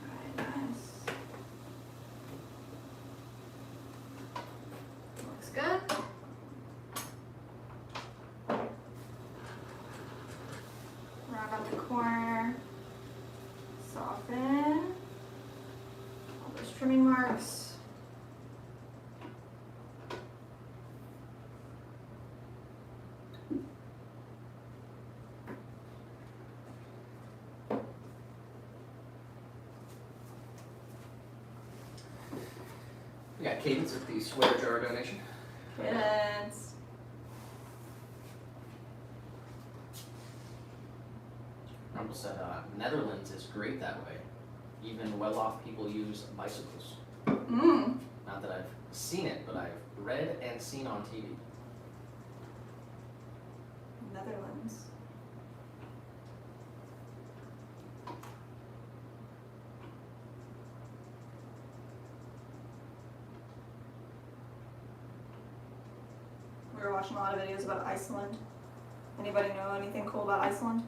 Alright, nice. Looks good. Round up the corner, soften all those trimming marks. We got Cadence with the sweater jar donation. Kids. Rebel said Netherlands is great that way. Even well-off people use bicycles. Mm. Not that I've seen it, but I've read and seen on TV. Netherlands. We were watching a lot of videos about Iceland. Anybody know anything cool about Iceland?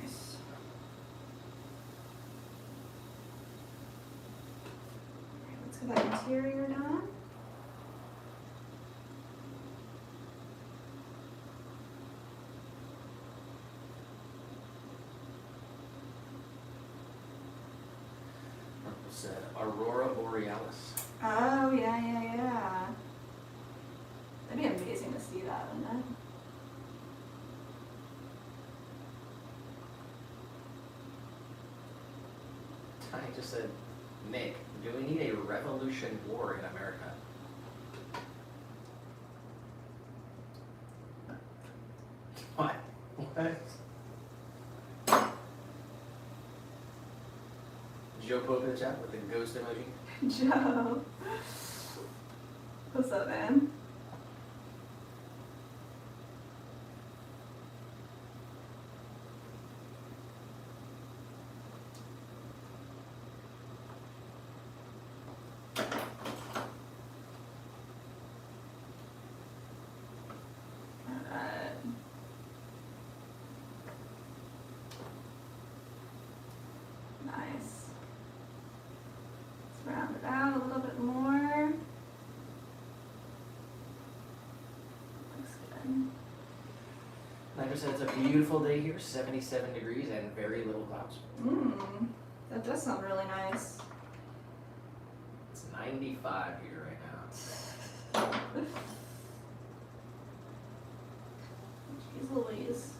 Nice. Alright, let's get that interior done. Rebel said Aurora Borealis. Oh, yeah. That'd be amazing to see that, wouldn't it? I just said, Nick, do we need a revolution war in America? What? What? Joe Pope in the chat with the ghost emoji. Joe. What's up, man? Alright. Nice. Let's round it out a little bit more. Looks good. Like I said, it's a beautiful day here, 77 degrees and very little clouds. That does sound really nice. It's 95 here right now. Jeez Louise.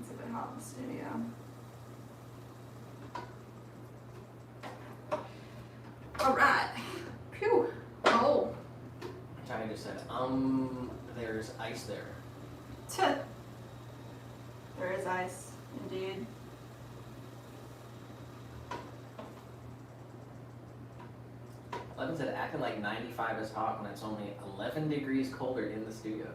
It's a bit hot in the studio. All right. Phew. Oh. China just said, there's ice there. Tuh. There is ice, indeed. Levin said, acting like 95 is hot when it's only 11 degrees colder in the studio.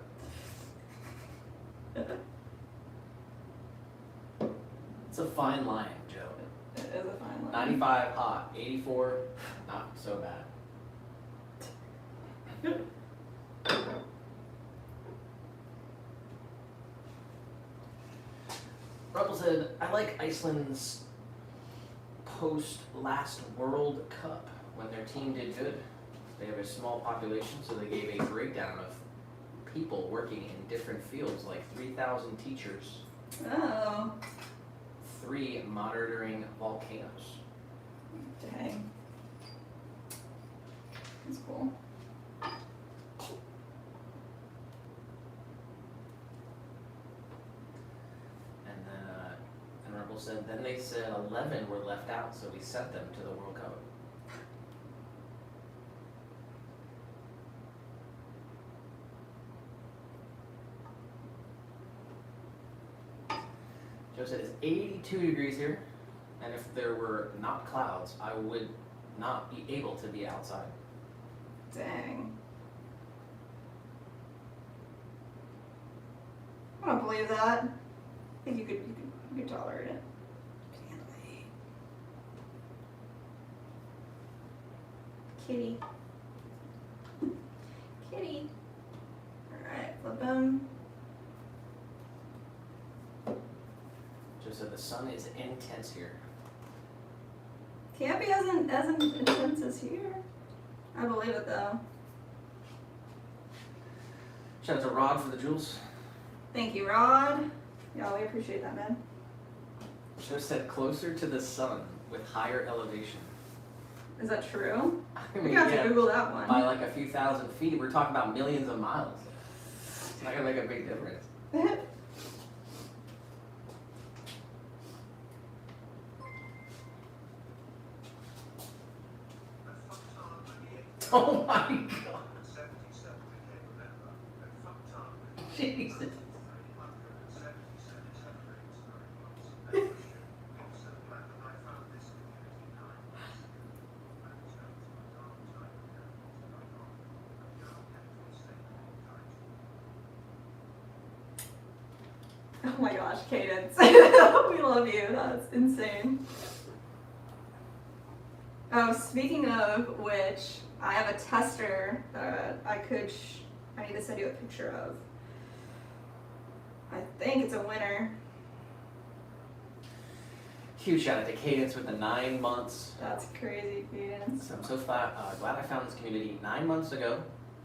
It's a fine line, Joe. It is a fine line. 95 hot, 84 not so bad. Rebel said, I like Iceland's post last World Cup when their team did good. They have a small population, so they gave a breakdown of people working in different fields, like 3,000 teachers, Oh. 3 monitoring volcanoes. Dang. That's cool. And Rebel said, then they said 11 were left out, so we sent them to the World Cup. Joe said it's 82 degrees here, and if there were not clouds, I would not be able to be outside. Dang. I don't believe that. I think you could tolerate it. Kitty. Kitty. Alright, flip him. Joe said the sun is intense here. Can't be as intense as here. I believe it though. Shout out to Rod for the jewels. Thank you, Rod. Yeah, we appreciate that, man. Joe said closer to the sun with higher elevation. Is that true? I We mean, have to yeah, Google that one. by like a few thousand feet. We're talking about millions of miles. It's not gonna make a big difference. Oh my god. Jesus. Oh my gosh, Cadence. We love you. That's insane. Oh, speaking of which, I have a tester that I need to send you a picture of. I think it's a winner. Huge shout out to Cadence with the 9 months. That's crazy, Cadence. So I'm so glad I found this community 9 months ago.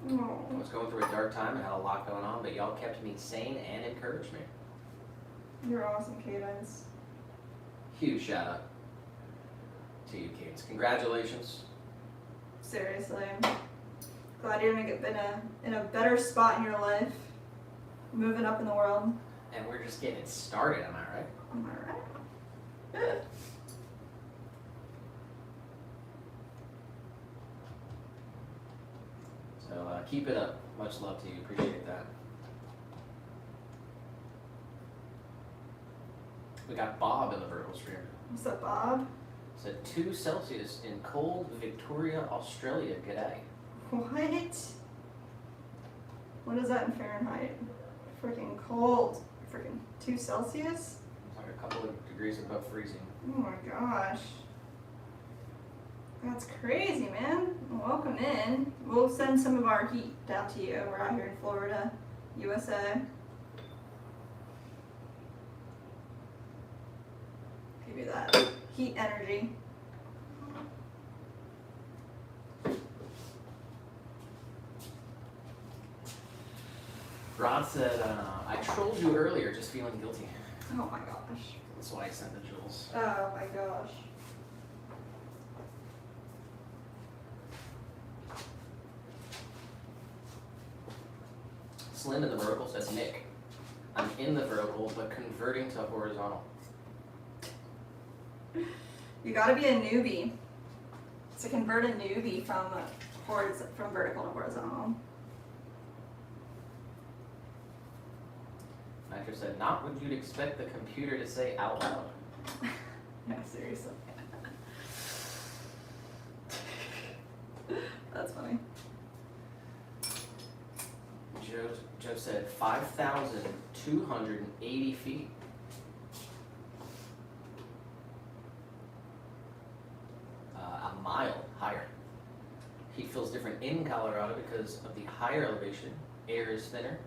I Oh, was going through a dark time and had a lot going on, but y'all kept me sane and encouraged me. you're awesome, Cadence. Huge shout out to you, Cadence. Congratulations. Seriously. Glad you're in a better spot in your life. Moving up in the world. And we're just getting started, am I right? Am I right? So keep it up. Much love to you. Appreciate that. We got Bob in the vertical stream. What's up, Bob? Said 2 Celsius in cold Victoria, Australia. G'day. What? What is that in Fahrenheit? Freaking cold. Freaking 2 Celsius? It's like a couple of degrees above freezing. Oh my gosh. That's crazy, man. Welcome in. We'll send some of our heat down to you. We're out here in Florida, USA. Give you that heat energy. Rod said, I trolled you earlier, just feeling guilty. Oh my gosh. That's why I sent the jewels. Oh my gosh. Slim in the vertical says, Nick, I'm in the vertical, but converting to horizontal. You gotta be a newbie to convert a newbie from vertical to horizontal. Nitro said, not what you'd expect the computer to say out loud. Yeah, seriously. That's funny. Joe said 5,280 feet. A mile higher. Heat feels different in Colorado because of the higher elevation. Air is thinner,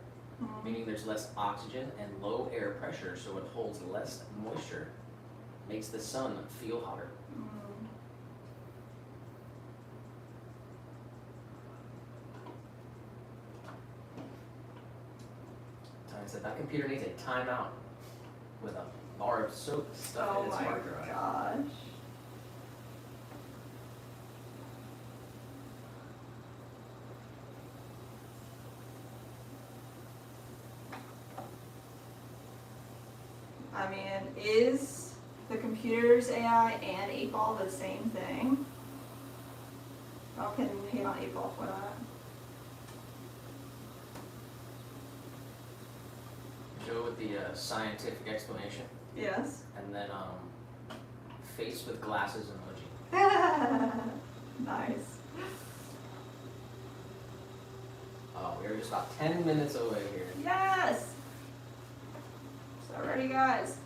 meaning there's less oxygen and low air pressure, so it holds less moisture. Makes the sun feel hotter. I said that computer needs a timeout with a bar of soap stuck in its hard drive. Gosh. I mean, is the computer's AI and 8-Ball the same thing? I can hate on 8-Ball for that. Joe with the scientific explanation, Yes. and then face with glasses emoji. Nice. Oh, we are just about 10 minutes away here. Yes! So ready, guys.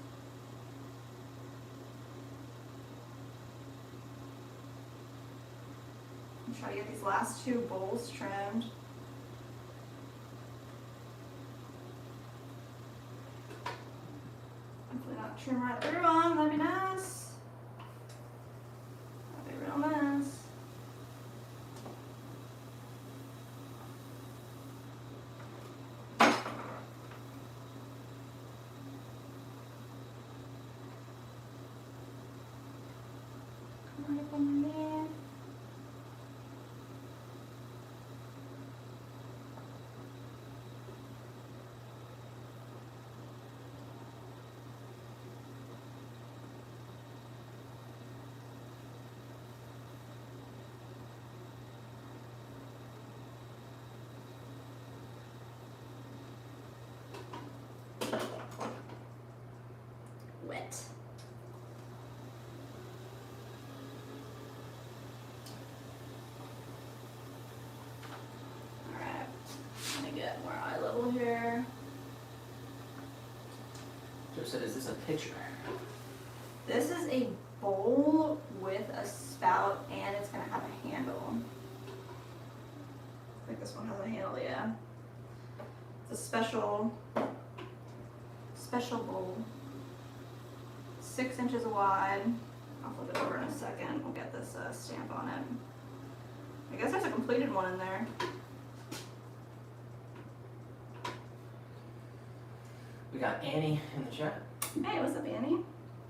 I'm trying to get these last 2 bowls trimmed. Hopefully not trim right through them, that'd be nice. That'd be real nice. up in there. Wet. Alright, I'm gonna get more eye level here. Joe said, is this a pitcher? This is a bowl with a spout and it's gonna have a handle. I think this one has a handle, yeah. It's a special bowl. 6 inches wide. I'll flip it over in a second. We'll get this stamp on it. I guess there's a completed one in there. We got Annie in the chat. Hey, what's up, Annie?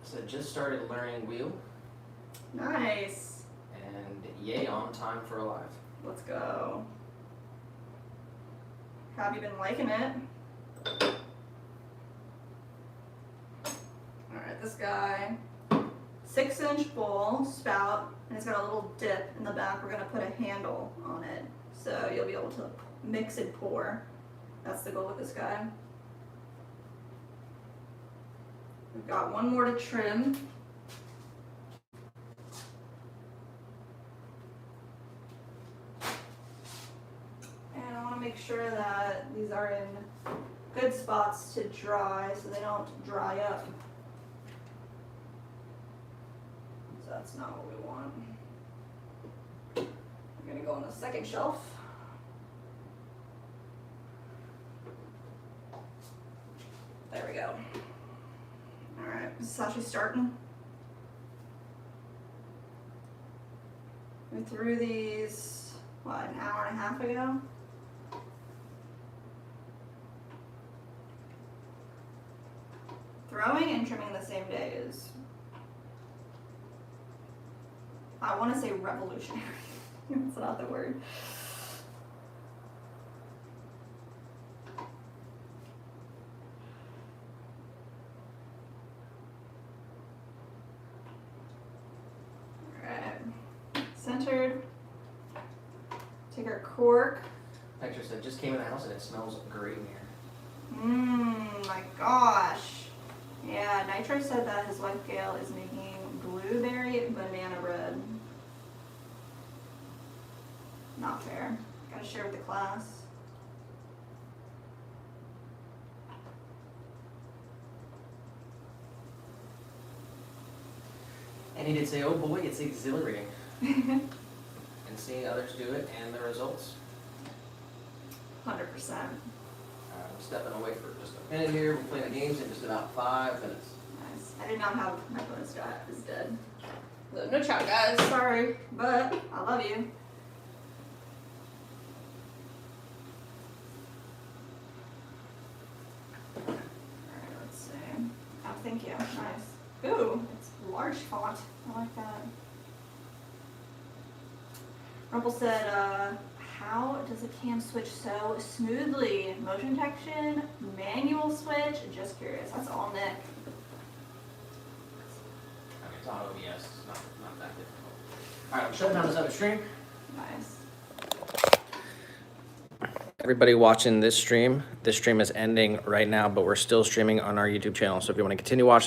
Said, just started learning wheel, Nice. and yay on time for Alive. Let's go. Have you been liking it? Alright, this guy. 6-inch bowl, spout, and it's got a little dip in the back. We're gonna put a handle on it, so you'll be able to mix and pour. That's the goal with this guy. We've got one more to trim. And I want to make sure that these are in good spots to dry so they don't dry up. So that's not what we want. We're going to go on the second shelf. There we go. Alright, this is how she's starting. We threw these, what, an hour and a half ago? Throwing and trimming the same day is, I want to say revolutionary. That's not the word. Alright, centered. Take our cork. Hector said, just came in the house and it smells great in here. My gosh. Yeah, Nitro said that his wife Gail is making blueberry banana bread. Not fair. Gotta share with the class. And he did say, oh boy, it's exhilarating. And seeing others do it and the results. 100%. I'm stepping away for just a minute here. We're playing the games in just about 5 minutes. Nice. I did not have my bonus chat. It's dead. So, no chat, guys. Sorry, but I love you. Alright, let's see. Oh, thank you. Nice. Ooh, it's large font. I like that. Rumple said, how does a cam switch so smoothly? Motion detection, manual switch, just curious. That's all Nick. I mean, it's on OBS, it's not that difficult. All right, I'm shutting down this other stream. Nice. Everybody watching this stream is ending right now, but we're still streaming on our YouTube channel. So if you want to continue watching